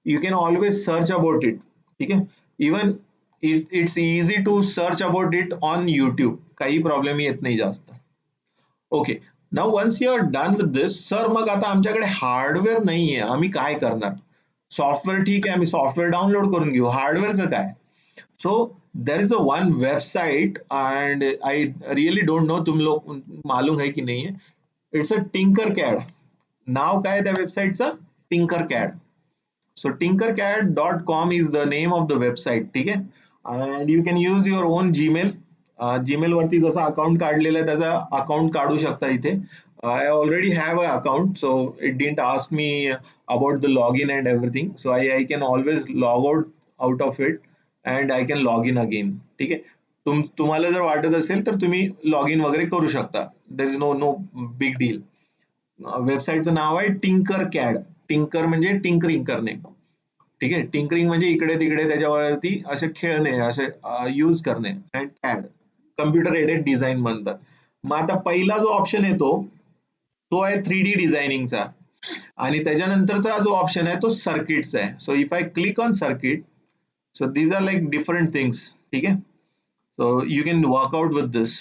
you can always search about it. ठीक आहे. Even it's easy to search about it on YouTube. काही प्रॉब्लेम येत नाही जास्त. Okay, now once you are done with this, sir मग आता आमच्याकडे हार्डवेअर नाहीये, आम्ही काय करणार? सॉफ्टवेअर ठीक आहे, आम्ही सॉफ्टवेअर डाउनलोड करून घेऊ, हार्डवेअरचं काय? So there is a one website and I really don't know तुम लोग मालूम है कि नहीं है. It's a टिंकरकैड. नाव काय त्या वेबसाईटचं? टिंकरकैड. So tinkercad.com is the name of the website. ठीक आहे. and you can use your own Gmail. Gmail वरती जसं अकाउंट काढलेलं आहे त्याचा अकाउंट काढू शकता इथे. I already have an account, so it didn't ask me about the login and everything. So I can always log out of it and I can log in again. ठीक आहे. तुम्हाला जर वाटत असेल तर तुम्ही लॉग इन वगैरे करू शकता. There is no big deal. वेबसाईटचं नाव आहे टिंकरकॅड. टिंकर म्हणजे टिंकरिंग करणे. ठीक आहे. टिंकरिंग म्हणजे इकडे तिकडे त्याच्यावरती असे खेळणे, असे यूज करणे. And CAD computer aided design म्हणतात. मग आता पहिला जो ऑप्शन येतो तो आहे 3D डिझायनिंगचा. आणि त्याच्यानंतरचा जो ऑप्शन आहे तो सर्किटचा आहे. So if I click on circuit, so these are like different things. ठीक आहे. So you can work out with this.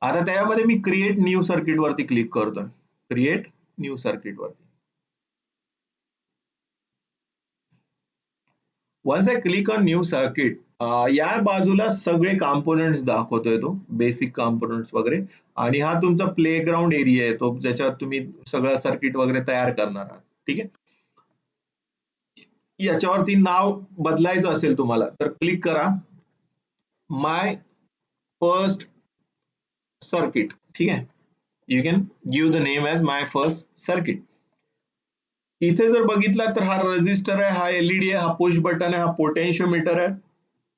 आता त्यामध्ये मी क्रिएट न्यू सर्किट वरती क्लिक करतोय. क्रिएट न्यू सर्किट वरती. Once I click on new circuit, या बाजूला सगळे कॉम्पोनंट्स दाखवतोय तो, बेसिक कॉम्पोनंट्स वगैरे. आणि हा तुमचा प्ले ग्राउंड एरिया आहे तो, ज्याच्यात तुम्ही सगळं सर्किट वगैरे तयार करणार आहात. ठीक आहे. याच्यावरती नाव बदलायचं असेल तुम्हाला तर क्लिक करा माय फर्स्ट सर्किट. ठीक आहे. You can give the name as my first circuit. इथे जर बघितला तर हा रेजिस्टर आहे, हा एलईडी आहे, हा पुश बटन आहे, हा पोटेन्शियोमीटर आहे,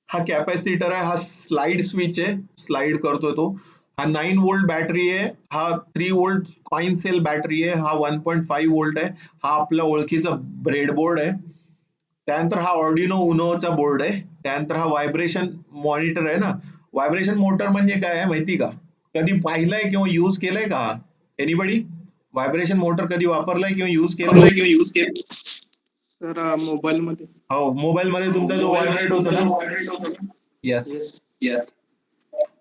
हा कॅपॅसिटर आहे, हा स्लाइड स्विच आहे, स्लाइड करतोय तो, हा 9 वोल्ट बॅटरी आहे, हा 3 वोल्ट कॉइन सेल बॅटरी आहे, हा 1.5 वोल्ट आहे, हा आपल्या ओळखीचा ब्रेडबोर्ड आहे. त्यानंतर हा ऑर्डिनो उनोचा बोर्ड आहे. त्यानंतर हा व्हायब्रेशन मॉनिटर आहे ना. व्हायब्रेशन मोटर म्हणजे काय आहे माहिती का? कधी पाहिलंय किंवा युज केलंय का? एनीबडी व्हायब्रेशन मोटर कधी वापरलाय किंवा युज केलंय? सर मोबाईल मध्ये. हो, मोबाईल मध्ये तुमचा जो व्हायब्रेट होतो ना. Yes. Yes.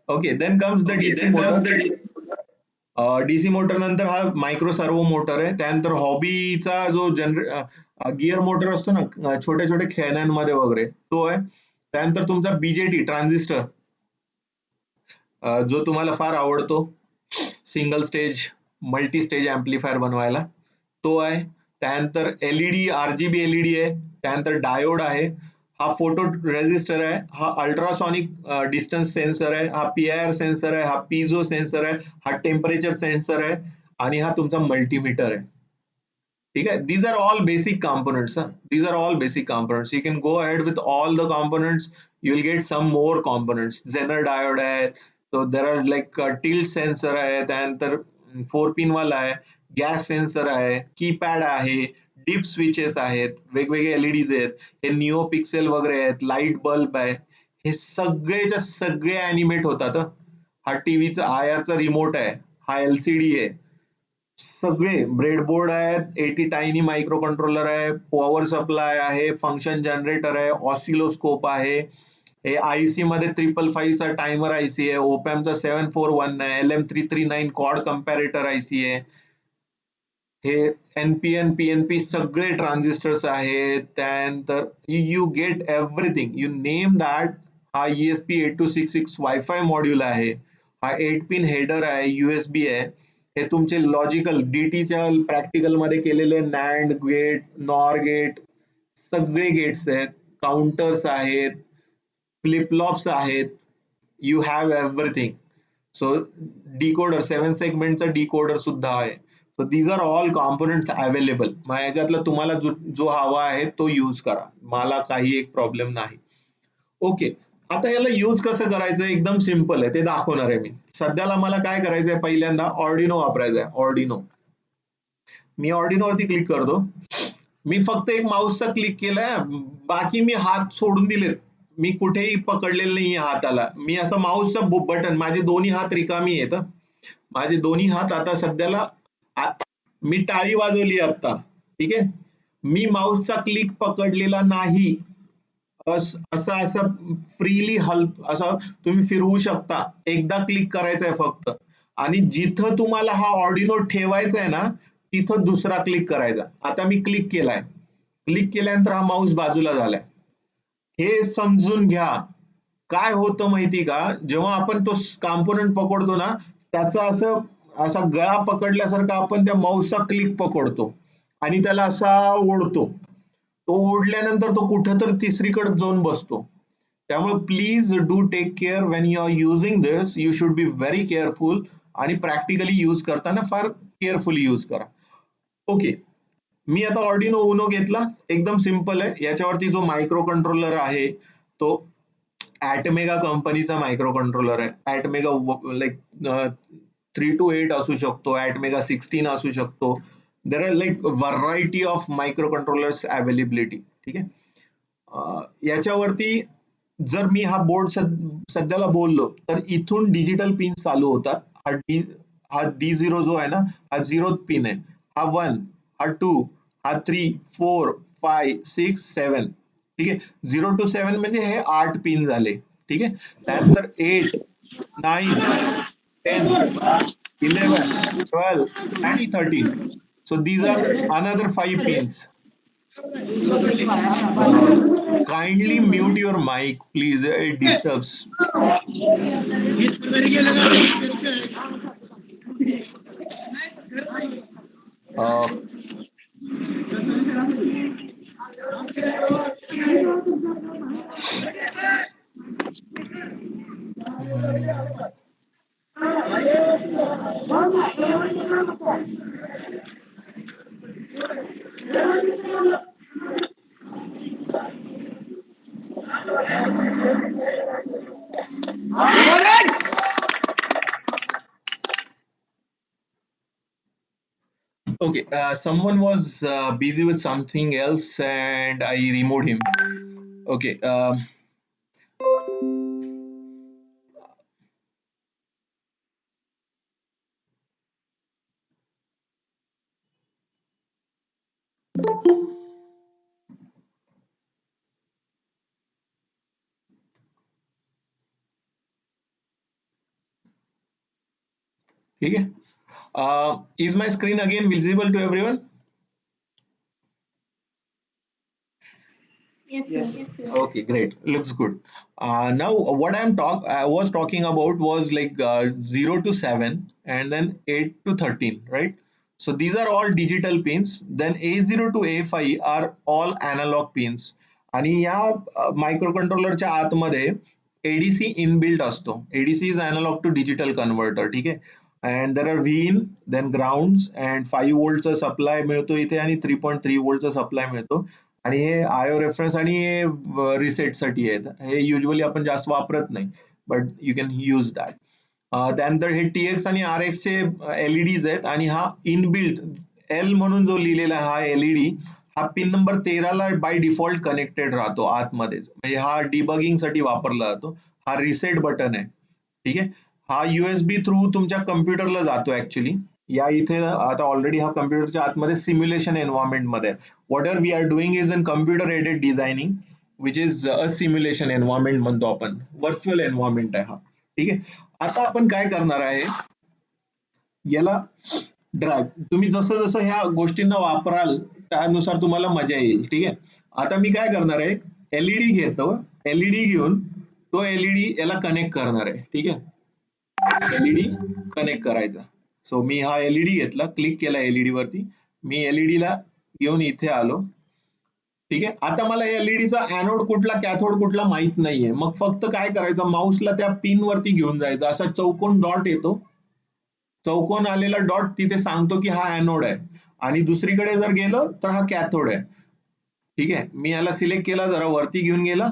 Okay, then comes the DC motor. DC motor नंतर हा मायक्रो सर्वो मोटर आहे. त्यानंतर हॉबीचा जो गिअर मोटर असतो ना, छोट्या छोट्या खेळण्यांमध्ये वगैरे, तो आहे. त्यानंतर तुमचा बीजेटी ट्रान्झिस्टर, जो तुम्हाला फार आवडतो, single stage multi stage amplifier बनवायला, तो आहे. त्यानंतर एलईडी, आरजीबी एलईडी आहे. त्यानंतर डायोड आहे. हा फोटो रेजिस्टर आहे. हा अल्ट्रासॉनिक डिस्टन्स सेन्सर आहे. हा पीआयआर सेन्सर आहे. हा पिझो सेन्सर आहे. हा टेम्परेचर सेन्सर आहे. आणि हा तुमचा मल्टीमीटर आहे. ठीक आहे. These are all basic components. These are all basic components. You can go ahead with all the components. You will get some more components. Zener diode आहे. So there are like tilt sensor आहे. त्यानंतर 4 पिन वाला आहे. गॅस सेन्सर आहे. कीपॅड आहे. डीप स्विचेस आहेत. वेगवेगळे एलईडीज आहेत. हे निओ पिक्सेल वगैरे आहेत. लाईट बल्ब आहे. हे सगळेच्या सगळे अॅनिमेट होतात. हा टीव्हीचा आयआरचा रिमोट आहे. हा एलसीडी आहे. सगळे ब्रेडबोर्ड आहेत, 80 टायनी मायक्रो कंट्रोलर आहे, पॉवर सप्लाय आहे, फंक्शन जनरेटर आहे, ऑसिलोस्कोप आहे. हे आयसी मध्ये 555 चा टायमर आयसी आहे, ओपॅमचा 741 आहे, LM339 क्वाड कंपॅरेटर आयसी आहे. हे एनपीएन पीएनपी सगळे ट्रान्झिस्टर्स आहेत. त्यानंतर you get everything, you name that. हा ESP8266 वायफाय मॉड्यूल आहे. हा 8 पिन हेडर आहे, युएसबी आहे. हे तुमचे लॉजिकल डीटीच्या प्रॅक्टिकल मध्ये केलेले नॅन्ड गेट, नॉर गेट, सगळे गेट्स आहेत. काउंटर्स आहेत, फ्लिपफ्लॉप्स आहेत. You have everything. So decoder, 7 सेगमेंटचा डिकोडर सुद्धा आहे. So these are all components available. मग याच्यातला तुम्हाला जो हवा आहे तो यूज करा, मला काही एक प्रॉब्लेम नाही. ओके, आता याला यूज कसं करायचं एकदम सिंपल आहे, ते दाखवणार आहे मी. सध्याला मला काय करायचंय, पहिल्यांदा ऑर्डिनो वापरायचा आहे. ऑर्डिनो, मी ऑर्डिनो वरती क्लिक करतो. मी फक्त एक माऊसचा क्लिक केलाय, बाकी मी हात सोडून दिलेत. मी कुठेही पकडलेलं नाही हाताला. मी असं माऊसचा बटन, माझे दोन्ही हात रिकामी आहेत. माझे दोन्ही हात आता सध्याला, मी टाळी वाजवली आता. ठीक आहे. मी माऊसचा क्लिक पकडलेला नाही. असं असं फ्रीली असं तुम्ही फिरवू शकता. एकदा क्लिक करायचंय फक्त, आणि जिथं तुम्हाला हा ऑर्डिनो ठेवायचा आहे ना, तिथं दुसरा क्लिक करायचा. आता मी क्लिक केलाय. क्लिक केल्यानंतर हा माऊस बाजूला झालाय. हे समजून घ्या. काय होतं माहिती का, जेव्हा आपण तो कॉम्पोनंट पकडतो ना, त्याचा असं असा गळा पकडल्यासारखा आपण त्या माऊसचा क्लिक पकडतो आणि त्याला असा ओढतो. तो ओढल्यानंतर तो कुठेतरी तिसरीकडे जाऊन बसतो. त्यामुळे please do take care when you are using this. You should be very careful, आणि प्रॅक्टिकली यूज करताना फार केअरफुली यूज करा. ओके, मी आता ऑर्डिनो उनो घेतला. एकदम सिंपल आहे. याच्यावरती जो मायक्रो कंट्रोलर आहे तो ॲटमेगा कंपनीचा मायक्रो कंट्रोलर आहे. ॲटमेगा लाईक 3 to 8 असू शकतो, ॲटमेगा 16 असू शकतो. देर are like variety of micro controllers availability. ठीक आहे. याच्यावरती जर मी हा बोर्ड सध्याला बोललो तर इथून डिजिटल पिन चालू होतात. हा D0 जो आहे ना, हा 0th पिन आहे. हा 1, हा 2, हा 3, 4, 5, 6, 7. ठीक आहे. 0 to 7 म्हणजे हे 8 पिन झाले. ठीक आहे. त्यानंतर 8, 9, 10, 11, 12, and 13. So these are another 5 pins. Kindly mute your mic, please. It disturbs. Uh, okay, someone was busy with something else and I removed him. Okay. ठीक है. Is my screen again visible to everyone? Yes. Okay, great. Looks good. Now, what I was talking about was like 0 to 7 and then 8 to 13, right? So these are all digital pins. Then A0 to A5 are all analog pins. आणि या मायक्रोकंट्रोलरच्या आतमध्ये ADC इनबिल्ट असतो. ADC is analog to digital converter, ठीक आहे. And there are VIN, then grounds and 5 voltचा supply मिळतो इथे आणि 3.3 voltचा सप्लाय मिळतो. आणि हे आयओ रेफरन्स आणि हे रिसेट साठी आहेत. हे युजली आपण जास्त वापरत नाही, but you can use that. त्यानंतर हे TX आणि RX चे LEDs आहेत आणि हा इनबिल्ट L म्हणून जो लिहिलेला हा LED हा पिन नंबर 13 ला बाय डिफॉल्ट कनेक्टेड राहतो आतमध्येच. म्हणजे हा डिबगिंग साठी वापरला जातो. हा रिसेट बटन आहे, ठीक आहे. हा USB थ्रू तुमच्या कम्प्युटरला जातो ऍक्च्युली. या इथे आता ऑलरेडी हा कम्प्युटरच्या आतमध्ये सिम्युलेशन एन्व्हायरमेंट मध्ये. Whatever we are doing is in computer aided designing which is a simulation environment म्हणतो आपण. व्हर्च्युअल एन्व्हायरमेंट आहे हा, ठीक आहे. आता आपण काय करणार आहे, याला ड्राईव्ह तुम्ही जसं जसं ह्या गोष्टींना वापराल त्यानुसार तुम्हाला मजा येईल, ठीक आहे. आता मी काय करणार आहे, LED घेतो. LED घेऊन तो LED याला कनेक्ट करणार आहे, ठीक आहे. LED कनेक्ट करायचा. सो मी हा LED घेतला, क्लिक केला LED वरती. मी LED ला घेऊन इथे आलो, ठीक आहे. आता मला LED चा एनोड कुठला कॅथोड कुठला माहित नाहीये. मग फक्त काय करायचं, माऊसला त्या पिन वरती घेऊन जायचं. असा चौकोन डॉट येतो, चौकोन आलेला डॉट तिथे सांगतो की हा एनोड आहे आणि दुसरीकडे जर गेलो तर हा कॅथोड आहे, ठीक आहे. मी याला सिलेक्ट केला, जरा वरती घेऊन गेला.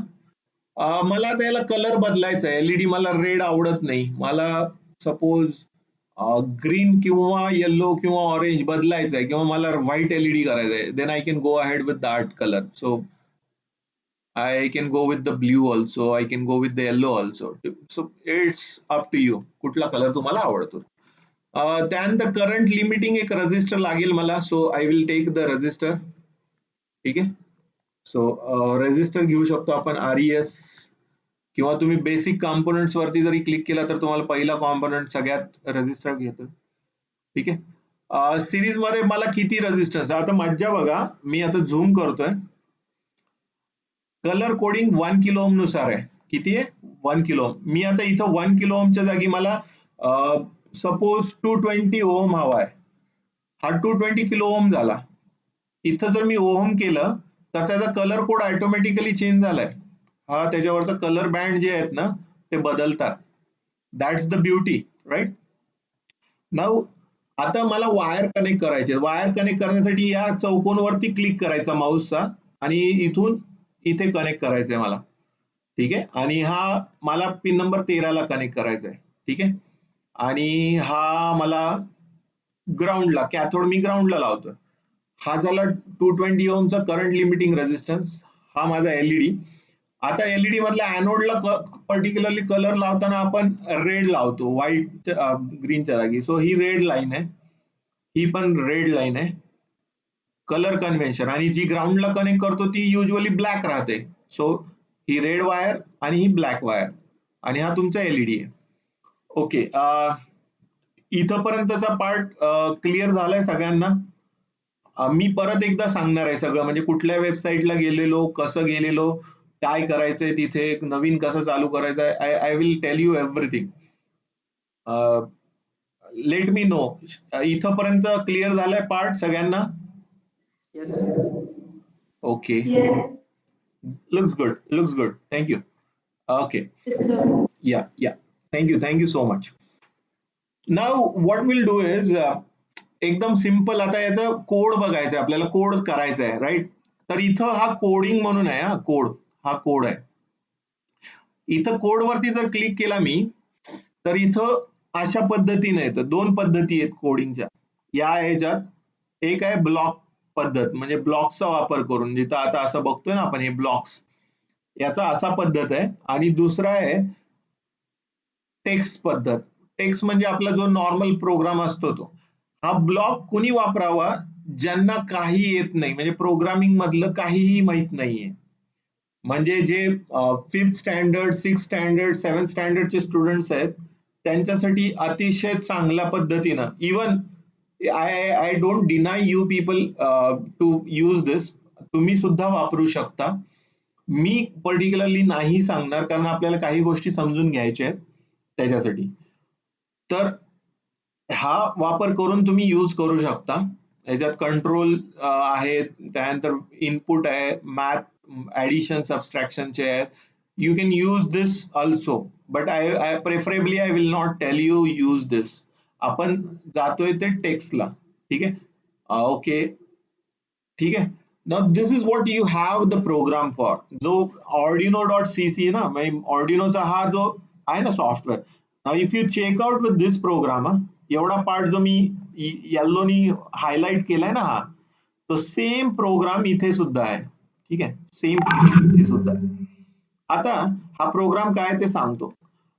मला त्याला कलर बदलायचा आहे. LED मला रेड आवडत नाही, मला सपोज ग्रीन किंवा येलो किंवा ऑरेंज बदलायचं आहे, किंवा मला व्हाईट LED करायचं आहे. Then I can go ahead with that colour. So I can go with the blue also, I can go with the yellow also. So it's up to you, कुठला कलर तुम्हाला आवडतो. त्यानंतर करंट लिमिटिंग एक रजिस्टर लागेल मला. So I will take the resistor, ठीक आहे. सो रजिस्टर घेऊ शकतो आपण RES, किंवा तुम्ही बेसिक कॉम्पोनंट्स वरती जरी क्लिक केला तर तुम्हाला पहिला कॉम्पोनंट सगळ्यात रजिस्टर घेतो, ठीक आहे. सिरीज मध्ये मला किती रेजिस्टन्स, आता मज्जा बघा. मी आता झूम करतोय. कलर कोडिंग 1 किलो ओम नुसार आहे. किती आहे? 1 किलो ओम. मी आता इथं 1 किलो ओमच्या जागी मला सपोज 220 ओम हवा आहे. हा 220 किलो ओम झाला. इथं जर मी ओम केलं तर त्याचा कलर कोड ऑटोमॅटिकली चेंज झालाय. हा त्याच्यावरचा कलर बँड जे आहेत ना ते बदलतात. That's the beauty, right. Now आता मला वायर कनेक्ट करायचे. वायर कनेक्ट करण्यासाठी या चौकोनवरती क्लिक करायचा माऊसचा आणि इथून इथे कनेक्ट करायचंय मला, ठीक आहे. आणि हा मला पिन नंबर 13 ला कनेक्ट करायचा आहे, ठीक आहे. आणि हा मला ग्राउंडला, कॅथोड मी ग्राउंडला लावतो. हा झाला 220 ओमचा करंट लिमिटिंग रेजिस्टन्स. हा माझा LED. आता LED मधल्या एनोडला पर्टिक्युलरली कलर लावताना आपण रेड लावतो, व्हाईट ग्रीनच्या जागी. सो ही रेड लाईन आहे, ही पण रेड लाईन आहे, कलर कन्व्हेन्शन. आणि जी ग्राउंडला कनेक्ट करतो ती युजली ब्लॅक राहते. सो ही रेड वायर आणि ही ब्लॅक वायर, आणि हा तुमचा LED आहे. ओके. इथपर्यंतचा पार्ट क्लिअर झालाय सगळ्यांना? मी परत एकदा सांगणार आहे सगळं, म्हणजे कुठल्या वेबसाईटला गेलेलो, कसं गेलेलो, काय करायचंय तिथे, नवीन कसं चालू करायचंय. I will tell you everything. Let me know. इथपर्यंत क्लिअर झालाय पार्ट सगळ्यांना? Yes. Okay, looks good, thank you. Okay, yeah, thank you so much. Now what we'll do is एकदम सिंपल, आता याचा कोड बघायचा आहे आपल्याला, कोड करायचा आहे, राईट? तर इथं हा कोडिंग म्हणून आहे, हा कोड आहे. इथं कोड वरती जर क्लिक केला मी, तर इथं अशा पद्धतीने येतं. दोन पद्धती आहेत कोडिंगच्या या ह्याच्यात. एक आहे ब्लॉक पद्धत, म्हणजे ब्लॉक्सचा वापर करून, जिथं आता असं बघतोय ना आपण हे ब्लॉक्स, याचा असा पद्धत आहे. आणि दुसरा आहे टेक्स्ट पद्धत. टेक्स्ट म्हणजे आपला जो नॉर्मल प्रोग्राम असतो तो. हा ब्लॉक कुणी वापरावा? ज्यांना काही येत नाही, म्हणजे प्रोग्रामिंग मधलं काहीही माहित नाहीये. म्हणजे जे 5th standard, 6th standard, 7th स्टँडर्डचे students आहेत, त्यांच्यासाठी अतिशय चांगल्या पद्धतीनं, even I don't deny you people to use this, तुम्ही सुद्धा वापरू शकता. मी पर्टिक्युलरली नाही सांगणार, कारण आपल्याला काही गोष्टी समजून घ्यायच्या आहेत त्याच्यासाठी. तर हा वापर करून तुम्ही यूज करू शकता. याच्यात कंट्रोल आहे, त्यानंतर इनपुट आहे, मॅथ, ऍडिशन, सबस्ट्रॅक्शनचे आहेत. You can use this also, but I preferably I will not tell you use this. आपण जातोय ते टेक्स्टला, ठीक आहे? ओके, ठीक आहे. Now this is what you have the program for. जो Arduino.cc ना, Arduinoचा हा जो आहे ना software. Now if you check out with this program, एवढा पार्ट जो मी येल्लोनी हायलाइट केलाय ना, हा तो सेम प्रोग्राम इथे सुद्धा आहे, ठीक आहे? सेम इथे सुद्धा आहे. आता हा प्रोग्राम काय ते सांगतो.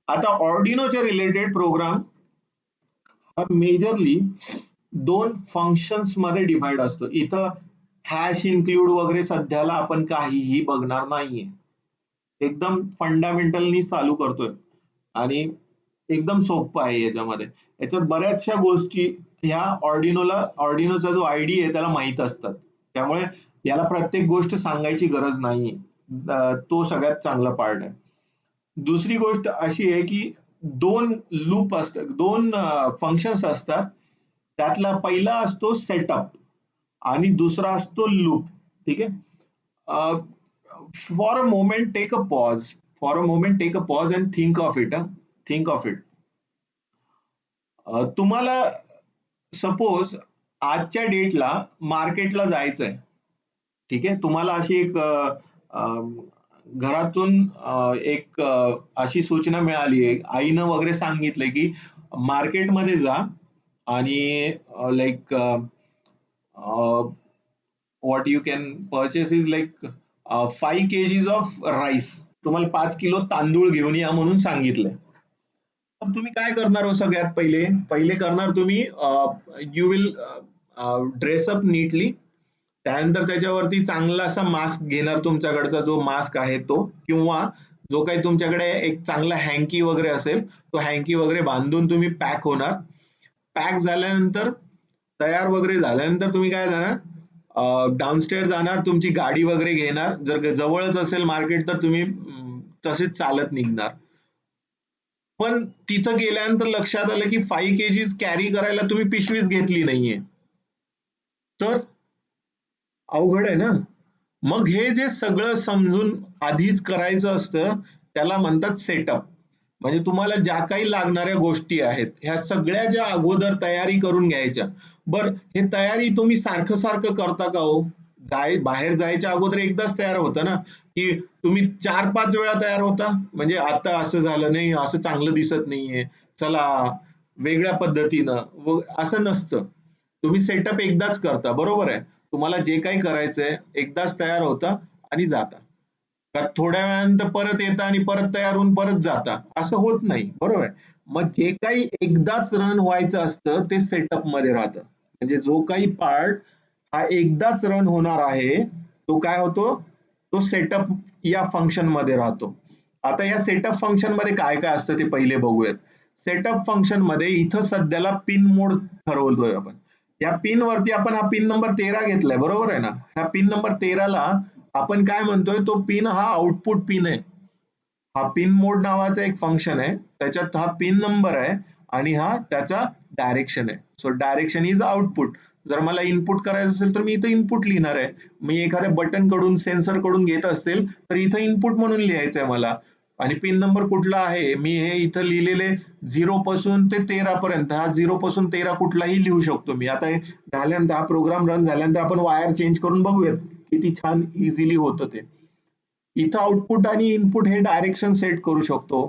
आता Arduinoच्या रिलेटेड प्रोग्राम हा मेजरली दोन फंक्शन्स मध्ये डिव्हाइड असतो. इथं हॅश इन्क्लूड वगैरे सध्याला आपण काहीही बघणार नाहीये. एकदम फंडामेंटलनी चालू करतोय आणि एकदम सोपं आहे याच्यामध्ये. याच्यात बऱ्याचशा गोष्टी ह्या ऑर्डिनोचा जो आयडी आहे त्याला माहित असतात, त्यामुळे याला प्रत्येक गोष्ट सांगायची गरज नाहीये. तो सगळ्यात चांगला पार्ट आहे. दुसरी गोष्ट अशी आहे की दोन लूप असतात, दोन फंक्शन्स असतात. त्यातला पहिला असतो सेटअप आणि दुसरा असतो लूप, ठीक आहे? For a moment take a pause and think of it. तुम्हाला सपोज आजच्या डेटला मार्केटला जायचंय, ठीक आहे? तुम्हाला अशी एक घरातून एक अशी सूचना मिळाली आहे, आईनं वगैरे सांगितलंय की मार्केटमध्ये जा आणि like what you can purchase is like 5 kgs of rice. तुम्हाला 5 किलो तांदूळ घेऊन या म्हणून सांगितलंय. तर तुम्ही काय करणार हो? सगळ्यात पहिले करणार तुम्ही you will dress up neatly. त्यानंतर त्याच्यावरती चांगला असा मास्क घेणार, तुमच्याकडचा जो मास्क आहे तो, किंवा जो काही तुमच्याकडे एक चांगला हँकी वगैरे असेल तो हँकी वगैरे बांधून तुम्ही पॅक होणार. पॅक झाल्यानंतर, तयार वगैरे झाल्यानंतर तुम्ही काय जाणार, डाऊनस्टेअर जाणार, तुमची गाडी वगैरे घेणार. जर जवळच असेल मार्केट तर तुम्ही तसेच चालत निघणार. पण तिथं गेल्यानंतर लक्षात आलं की 5 kgs कॅरी करायला तुम्ही पिशवीच घेतली नाहीये, तर अवघड आहे ना. मग हे जे सगळं समजून आधीच करायचं असतं त्याला म्हणतात सेटअप. म्हणजे तुम्हाला ज्या काही लागणाऱ्या गोष्टी आहेत ह्या सगळ्या ज्या अगोदर तयारी करून घ्यायच्या. बर, हे तयारी तुम्ही सारखं सारखं करता का हो? बाहेर जायच्या अगोदर एकदाच तयार होतं ना, की तुम्ही 4-5 वेळा तयार होता? म्हणजे आता असं झालं नाही, असं चांगलं दिसत नाहीये, चला वेगळ्या पद्धतीनं, असं नसतं. तुम्ही सेटअप एकदाच करता, बरोबर आहे? तुम्हाला जे काही करायचंय एकदाच तयार होता आणि जाता. का थोड्या वेळानंतर परत येता आणि परत तयार होऊन परत जाता, असं होत नाही, बरोबर आहे? मग जे काही एकदाच रन व्हायचं असतं ते सेटअप मध्ये राहतं. म्हणजे जो काही पार्ट हा एकदाच रन होणार आहे तो काय होतो, तो सेटअप या फंक्शन मध्ये राहतो. आता या सेटअप फंक्शन मध्ये काय काय असतं ते पहिले बघूयात. सेटअप फंक्शन मध्ये इथं सध्याला पिन मोड ठरवतोय आपण. या पिन वरती आपण हा पिन नंबर 13 घेतलाय, बरोबर आहे ना. ह्या पिन नंबर 13 ला आपण काय म्हणतोय, तो पिन हा आउटपुट पिन आहे. हा पिन मोड नावाचा एक फंक्शन आहे, त्याच्यात हा पिन नंबर आहे आणि हा त्याचा डायरेक्शन आहे. So direction is output. जर मला इनपुट करायचं असेल तर मी इथं इनपुट लिहिणार आहे. मी एखाद्या बटन कडून सेन्सर कडून घेत असेल तर इथं इनपुट म्हणून लिहायचं आहे मला. आणि पिन नंबर कुठला आहे, मी हे इथं लिहिलेले 0 पासून ते 13 पर्यंत, हा 0 पासून 13 कुठलाही लिहू शकतो मी. आता हे झाल्यानंतर, हा प्रोग्राम रन झाल्यानंतर आपण वायर चेंज करून बघूयात किती छान इझिली होतं ते. इथं आउटपुट आणि इनपुट हे डायरेक्शन सेट करू शकतो.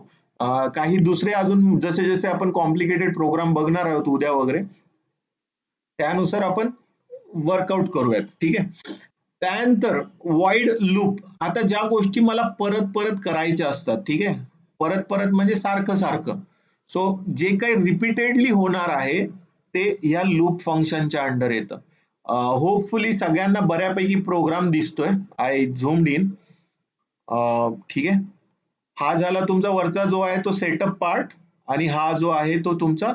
काही दुसरे अजून जसे जसे आपण कॉम्प्लिकेटेड प्रोग्राम बघणार आहोत उद्या वगैरे, त्यानुसार आपण वर्कआउट करूयात. ठीक आहे. त्यानंतर वाईड लूप. आता ज्या गोष्टी मला परत परत करायच्या असतात, ठीक आहे, परत परत म्हणजे सारखं सारखं, सो जे काही रिपीटेडली होणार आहे ते या लूप फंक्शनच्या अंडर येतं. होपफुली सगळ्यांना बऱ्यापैकी प्रोग्राम दिसतोय. I zoomed in. ठीक आहे. हा झाला तुमचा वरचा जो आहे तो सेटअप पार्ट, आणि हा जो आहे तो तुमचा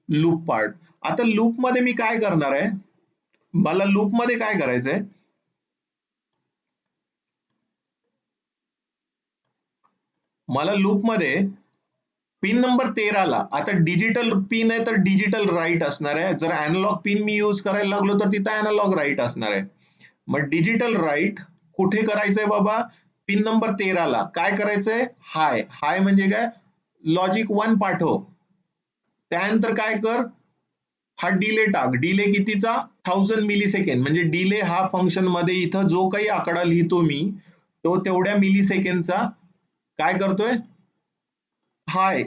लूप पार्ट. आता लूप मध्ये मी काय करणार आहे, मला लूप मध्ये काय करायचंय, मला लूप मध्ये पिन नंबर 13 ला, आता डिजिटल पिन आहे तर डिजिटल राईट असणार आहे. जर अॅनालॉग पिन मी यूज करायला लागलो तर तिथं अॅनालॉग राईट असणार आहे. मग डिजिटल राईट कुठे करायचंय बाबा, पिन नंबर 13 ला. काय करायचंय, हाय. हाय म्हणजे काय, लॉजिक 1 पाठव. त्यानंतर काय कर, हा डिले टाक. डिले कितीचा, 1000 मिली सेकंड. म्हणजे डिले हा फंक्शन मध्ये इथं जो काही आकडा लिहितो मी, तो तेवढ्या मिली सेकंडचा काय करतोय, हाय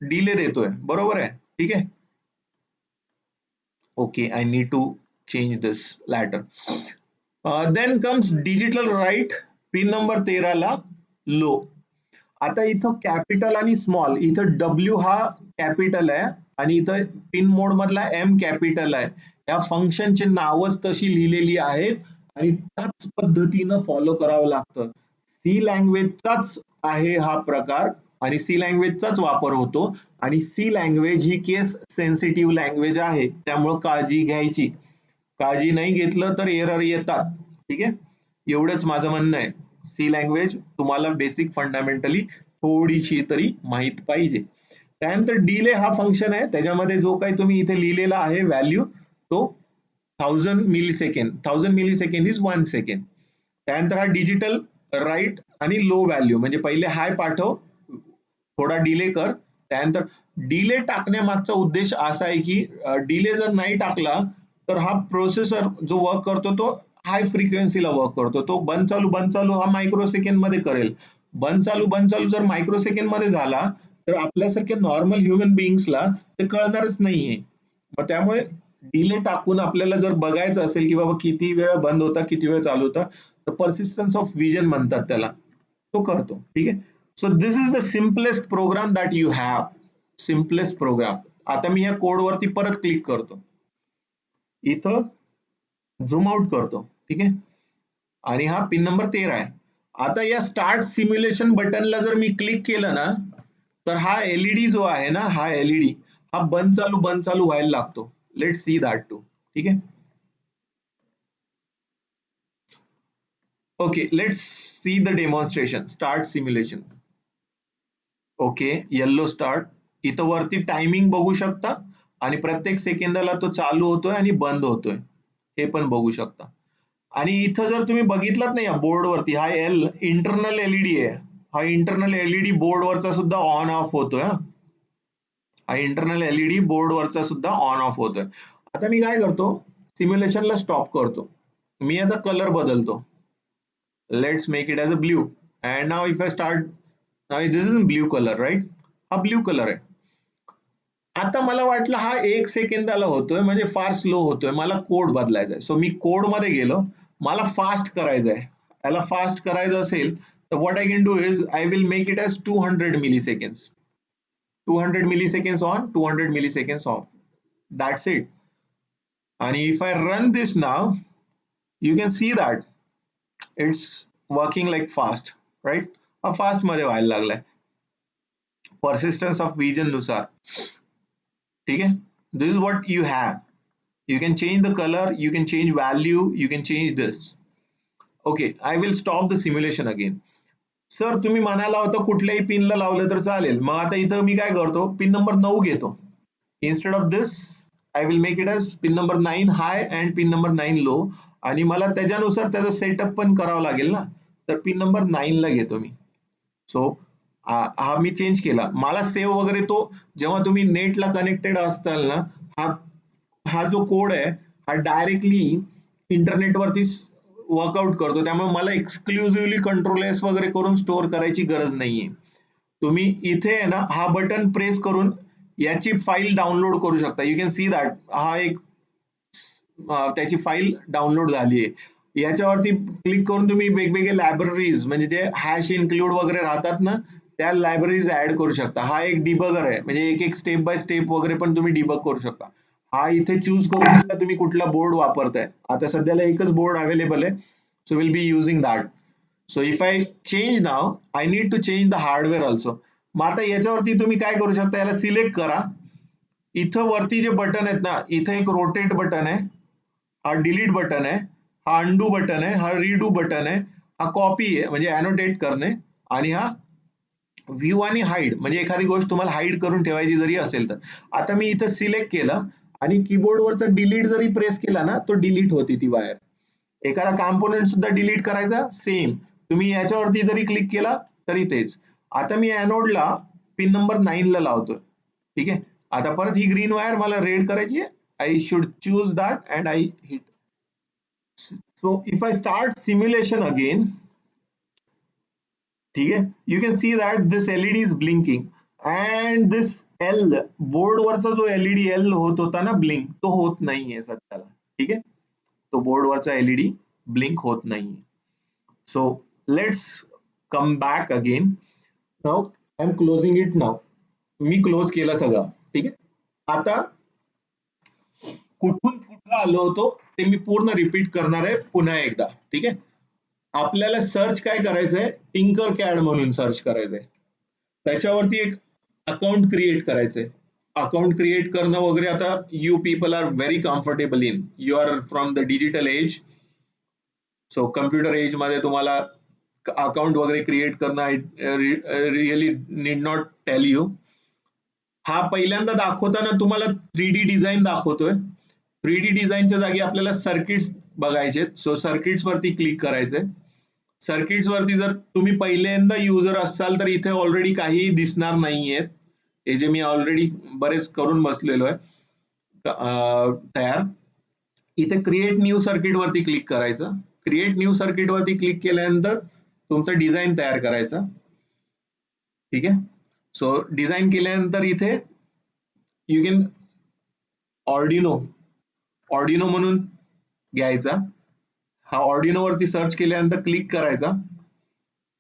डिले देतोय, बरोबर आहे. ठीक आहे. Okay, I need to change this letter. Then comes digital write, pin number 13 ला लो. आता इथं कॅपिटल आणि स्मॉल, इथं W हा कॅपिटल आहे आणि इथं पिन मोड मधला M कॅपिटल आहे. या फंक्शनची नावच तशी लिहिलेली आहेत आणि त्याच पद्धतीनं फॉलो करावं लागतं. सी लँग्वेजचाच आहे हा प्रकार आणि सी लँग्वेजचाच वापर होतो. आणि सी लँग्वेज ही केस सेन्सिटिव्ह लँग्वेज आहे, त्यामुळे काळजी घ्यायची. काळजी नाही घेतलं तर एरर येतात. ठीक आहे. एवढंच माझं म्हणणं आहे. सी लँग्वेज तुम्हाला बेसिक फंडामेंटली थोडीशी तरी माहित पाहिजे. त्यानंतर डिले हा फंक्शन आहे, त्याच्यामध्ये जो काही तुम्ही इथे लिहिलेला आहे व्हॅल्यू, तो 1000 millisecond. 1000 millisecond is 1 second. त्यानंतर हा डिजिटल राईट आणि लो व्हॅल्यू, म्हणजे पहिले हाय पाठव, थोडा डिले कर. त्यानंतर डिले टाकण्यामागचा उद्देश असा आहे की डिले जर नाही टाकला तर हा प्रोसेसर जो वर्क करतो तो हाय फ्रिक्वेन्सीला वर्क करतो. तो बंद चालू हा मायक्रो सेकंड मध्ये करेल. बंद चालू जर मायक्रो सेकंड मध्ये झाला तर आपल्यासारख्या नॉर्मल ह्युमन बिंग्सला ते कळणारच नाहीये. मग त्यामुळे डिले टाकून आपल्याला जर बघायचं असेल की बाबा किती वेळ बंद होता, किती वेळ चालू होता, तर पर्सिस्टन्स ऑफ विजन म्हणतात त्याला, तो करतो. ठीक आहे. So this is the simplest program that you have. Simplest program. आता मी या कोड वरती परत क्लिक करतो, इथं झूम आउट करतो. ठीक आहे. आणि हा पिन नंबर 13 आहे. आता या स्टार्ट सिम्युलेशन बटनला जर मी क्लिक केलं ना, तर हा एलईडी जो आहे ना, हा एलईडी हा बंद चालू व्हायला लागतो. Let see that too. ठीक आहे. Okay, let's see the demonstration. Start simulation. Okay, yellow start. इथं वरती टायमिंग बघू शकता आणि प्रत्येक सेकंदाला तो चालू होतोय आणि बंद होतोय, हे पण बघू शकता. आणि इथं जर तुम्ही बघितलात ना या बोर्ड वरती, हा इंटरनल एलईडी आहे. हा इंटरनल एलईडी बोर्ड वरचा सुद्धा ऑन ऑफ होतोय. हा इंटरनल एलईडी बोर्ड वरचा सुद्धा ऑन ऑफ होतोय. आता मी काय करतो, सिम्युलेशनला स्टॉप करतो. मी याचा कलर बदलतो. Let's make it as a blue. And now if I start, now this is in blue color, right? हा ब्ल्यू कलर आहे. आता मला वाटलं हा 1 सेकंदाला होतोय म्हणजे फार स्लो होतोय, मला कोड बदलायचा आहे. सो मी कोड मध्ये गेलो, मला फास्ट करायचं आहे. याला फास्ट करायचं असेल तर what I can do is I will make it as 200 milliseconds. 200 milliseconds on, 200 milliseconds off. That's it. आणि if I run this now, you can see that it's working like fast, right? Fast मध्ये व्हायला लागलाय. persistence of vision नुसार, ठीक है. This is what you have. You can change the color, you can change value, you can change this. Okay, I will stop the simulation again. Sir तुम्ही म्हणाला होता कुठल्याही पिनला लावलं तर चालेल. मग आता इथं मी काय करतो, पिन नंबर 9 घेतो. Instead of this I will make it as pin number 9 high and pin number 9 low, आणि मला त्याच्यानुसार त्याचा सेटअप पण करावा लागेल ना, तर पिन नंबर 9 ला घेतो मी. सो हा मी चेंज केला. मला सेव्ह वगैरे तो जेव्हा तुम्ही नेटला कनेक्टेड असताल ना, हा जो कोड आहे हा डायरेक्टली इंटरनेटवरती वर्कआउट करतो, त्यामुळे मला एक्सक्लुझिव्हली कंट्रोल एस वगैरे करून स्टोअर करायची गरज नाहीये. तुम्ही इथे आहे ना हा बटन प्रेस करून याची फाईल डाउनलोड करू शकता. यू कॅन सी दॅट हा एक त्याची फाईल डाउनलोड झाली आहे. याच्यावरती क्लिक करून तुम्ही वेगवेगळे लायब्ररीज म्हणजे जे हॅश इन्क्लूड वगैरे राहतात ना, त्या लायब्ररीज ऍड करू शकता. हा एक डिबगर आहे, म्हणजे एक एक स्टेप बाय स्टेप वगैरे पण तुम्ही डिबग करू शकता. हा इथे चूज करून घेता तुम्ही कुठला बोर्ड वापरताय. आता सध्याला एकच बोर्ड अवेलेबल आहे, so will be using that. So if I change नाव, I need to change the hardware also. मग आता याच्यावरती तुम्ही काय करू शकता, याला सिलेक्ट करा. इथं वरती जे बटन आहेत ना, इथे एक रोटेट बटन आहे, हा डिलीट बटन आहे, हा अंडू बटन आहे, हा रीडू बटन आहे, हा कॉपी आहे म्हणजे अनोटेट करणे, आणि हा व्ह्यू आणि हाईड म्हणजे एखादी गोष्ट तुम्हाला हाईड करून ठेवायची जरी असेल तर. आता मी इथं सिलेक्ट केलं आणि कीबोर्डवरचा डिलीट जरी प्रेस केला ना, तो डिलीट होती ती वायर. एखादा कॉम्पोनंट सुद्धा डिलीट करायचा, सेम तुम्ही याच्यावरती जरी क्लिक केला तरी तेच. आता मी एनोडला पिन नंबर 9 ला लावतोय, ठीक आहे. आता परत ही ग्रीन वायर मला रेड करायची आहे. I should choose that and I hit. So if I start simulation again, ठीक आहे, you can see that this LED is blinking and this L board वरचा जो एलईडी एल होत होता ना ब्लिंक, तो होत नाहीये सध्याला, ठीक आहे. तो बोर्ड वरचा एलईडी ब्लिंक होत नाहीये. So let's come back again. Now I am closing it now. Me close केला सगळं, ठीक आहे. आता कुठून कुठं आलो होतो ते मी पूर्ण रिपीट करणार आहे पुन्हा एकदा, ठीक आहे. आपल्याला सर्च काय करायचंय, टिंकर कॅड म्हणून सर्च करायचंय. त्याच्यावरती एक अकाउंट क्रिएट करायचंय. अकाउंट क्रिएट करणं वगैरे आता you people are very comfortable in, you are from the digital age. So computer age मध्ये तुम्हाला अकाउंट वगैरे क्रिएट करणं really need not tell you. हा पहिल्यांदा दाखवताना तुम्हाला 3D डिझाईन दाखवतोय. 3D डिझाईनच्या जागी आपल्याला सर्किट्स बघायचे. सो सर्किट्स वरती क्लिक करायचंय. सर्किट्स वरती जर तुम्ही पहिल्यांदा युजर असाल तर इथे ऑलरेडी काही दिसणार नाहीयेत, हे जे मी ऑलरेडी बरेच करून बसलेलो आहे तयार. इथे क्रिएट न्यू सर्किट वरती क्लिक करायचं. क्रिएट न्यू सर्किट वरती क्लिक केल्यानंतर तुमचं डिझाईन तयार करायचं, ठीक आहे. सो डिझाईन केल्यानंतर इथे यू कॅन ऑर्डिनो म्हणून घ्यायचा. हा ऑर्डिनो वरती सर्च केल्यानंतर क्लिक करायचा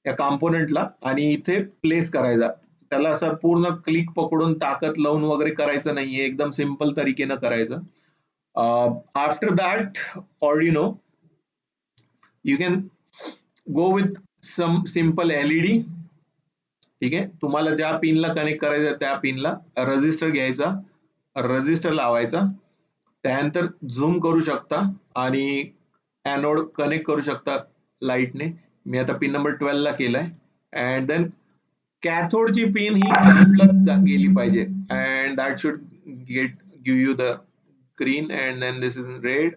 या कॉम्पोनंटला आणि इथे प्लेस करायचा. त्याला असं पूर्ण क्लिक पकडून ताकद लावून वगैरे करायचं नाहीये, एकदम सिंपल तरीकेनं करायचं. After that Arduino you can go with some simple LED, ठीक आहे. तुम्हाला ज्या पिनला कनेक्ट करायचं त्या पिनला रजिस्टर घ्यायचा, रजिस्टर लावायचा. त्यानंतर झूम करू शकता आणि एनोड कनेक्ट करू शकता लाईटने. मी आता पिन नंबर 12 ला केलाय. अँड देन कॅथोडची पिन ही ग्राउंडला गेली पाहिजे and that should give you the green and then this is red,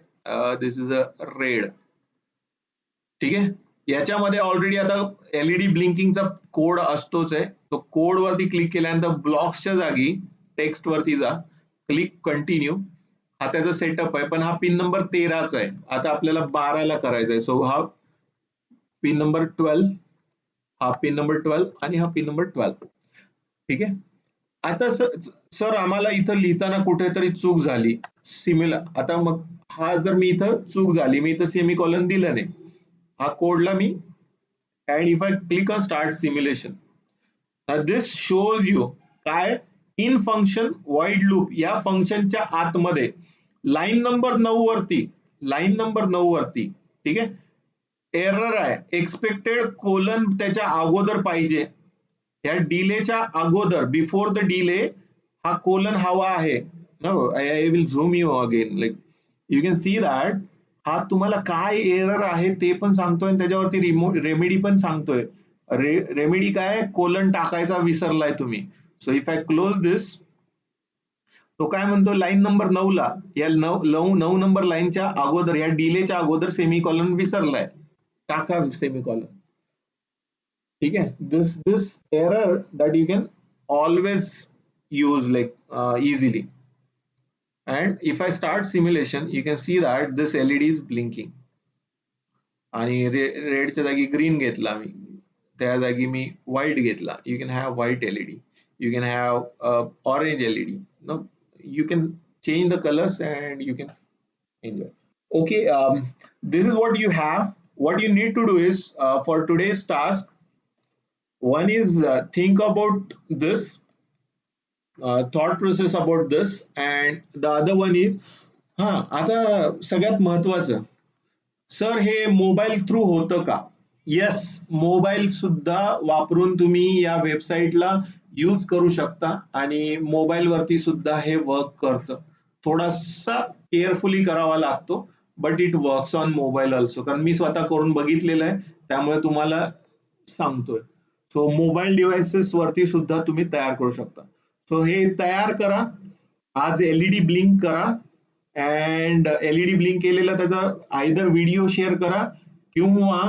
this is a red, ठीक आहे. याच्यामध्ये ऑलरेडी आता एलईडी ब्लिंकिंगचा कोड असतोच आहे. तो कोड वरती क्लिक केल्यानंतर ब्लॉक्सच्या जागी टेक्स्ट वरती जा, क्लिक कंटिन्यू. हा त्याचा सेटअप आहे, पण हा पिन नंबर 13चा आहे. आता आपल्याला 12 ला करायचा आहे. सो हा पिन नंबर 12, हा पिन नंबर 12 आणि हा पिन नंबर 12, ठीक आहे. आता सर आम्हाला इथं लिहिताना कुठेतरी चूक झाली आता मग हा जर मी इथं चूक झाली, मी इथं सेमीकॉलन दिलं नाही, हा कोडला मी, and if I click on start simulation, this shows you काय इन फंक्शन void loop या फंक्शनच्या आतमध्ये लाईन नंबर 9 वरती, ठीक आहे, एरर आहे, एक्सपेक्टेड कोलन त्याच्या अगोदर पाहिजे. या डिलेच्या अगोदर बिफोर द डिले हा कोलन हवा आहे. No I will zoom you again, like you can see that हा तुम्हाला काय एरर आहे ते पण सांगतोय आणि त्याच्यावरती रेमेडी पण सांगतोय. रेमेडी काय, कोलन टाकायचा विसरलाय तुम्ही. सो इफ आय क्लोज दिस, तो काय म्हणतो लाईन नंबर 9 ला, या 9 नंबर लाईनच्या अगोदर, या डिलेच्या अगोदर सेमीकॉलन विसरलाय, टाका सेमीकॉलन. ठीक आहे. This error that you can always use like easily. And if I start simulation, you can see that this LED is blinking. आणि रेडच्या जागी ग्रीन घेतला मी, त्या जागी मी व्हाईट घेतला. You can have white LED, you can have orange LED. No, you can change the colors and you can enjoy. Okay, this is what you have. What you need to do is for today's task, one is think about this thought process about this, and the other one is हा आता सगळ्यात महत्वाचं, सर हे मोबाईल थ्रू होतं का? येस, मोबाईल सुद्धा वापरून तुम्ही या वेबसाईटला यूज करू शकता आणि मोबाईल वरती सुद्धा हे वर्क करतं. थोडासा केअरफुली करावा लागतो, but it works on mobile also, कारण मी स्वतः करून बघितलेलं आहे, त्यामुळे तुम्हाला सांगतोय. सो मोबाईल डिव्हाइसेस वरती सुद्धा तुम्ही तयार करू शकता. सो हे तयार करा, आज एलईडी ब्लिंक करा, अँड एलईडी ब्लिंक केलेला त्याचा आयदर व्हिडिओ शेअर करा किंवा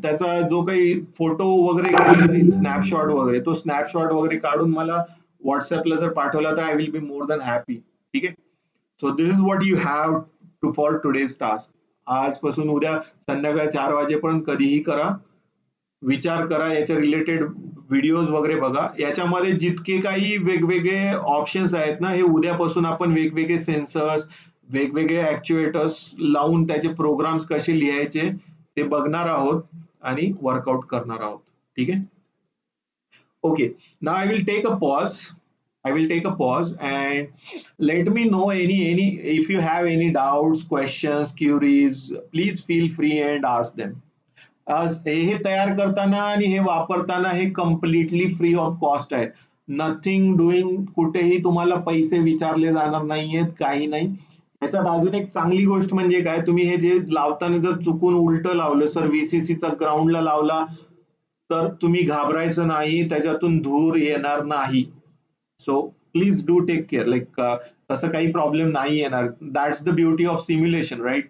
त्याचा जो काही फोटो वगैरे स्नॅपशॉट वगैरे, तो स्नॅपशॉट वगैरे काढून मला व्हॉट्सअपला जर पाठवला तर I will be more than happy. ठीक आहे. So this is what you have to for today's task. आजपासून उद्या संध्याकाळी 4 वाजेपर्यंत कधीही करा, विचार करा, याच्या रिलेटेड व्हिडिओज वगैरे बघा. याच्यामध्ये जितके काही वेगवेगळे ऑप्शन्स आहेत ना, हे उद्यापासून आपण वेगवेगळे सेन्सर्स, वेगवेगळे ऍक्च्युएटर्स लावून त्याचे प्रोग्राम्स कसे लिहायचे ते बघणार आहोत आणि वर्कआउट करणार आहोत. ठीक आहे. Okay, now I will take a pause. I will take a pause and let me know any if you have any doubts, questions, queries, please feel free and ask them. हे तयार करताना आणि हे वापरताना हे कम्प्लिटली फ्री ऑफ कॉस्ट आहे. नथिंग डुईंग, कुठेही तुम्हाला पैसे विचारले जाणार नाहीयेत, काही नाही. याच्यात अजून एक चांगली गोष्ट म्हणजे काय, तुम्ही हे जे लावताना जर चुकून उलट लावलं, सर VCC चा ग्राउंडला लावला, तर तुम्ही घाबरायचं नाही, त्याच्यातून धूर येणार नाही. So please do take care, like तसं काही प्रॉब्लेम नाही येणार. That's the beauty of simulation, right.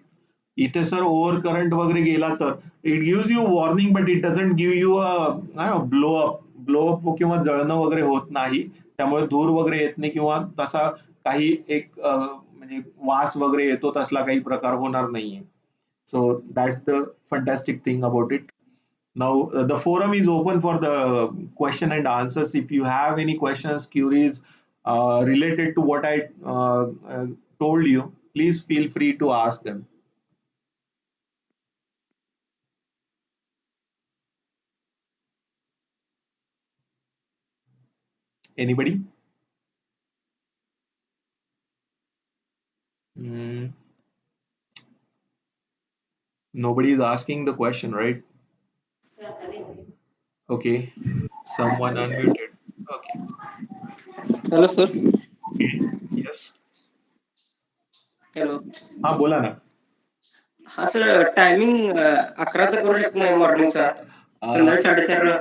इथे सर ओव्हर करंट वगैरे गेला तर it gives you warning, but it doesn't give you a blow up किंवा जळणं वगैरे होत नाही, त्यामुळे धूर वगैरे येत नाही किंवा तसा काही एक म्हणजे वास वगैरे येतो तसला काही प्रकार होणार नाहीये. So that's the fantastic thing about it. Now the forum is open for the question and answers. If you have any questions, queries related to what I told you, please feel free to ask them. Anybody? Nobody is asking the question, right? Okay, someone unmuted. Okay. Hello sir. Yes. Hello. हा बोला ना. हा सर, टायमिंग 11चा करू शकत नाही, मॉर्निंगचा, संध्याकाळी 4:30ला.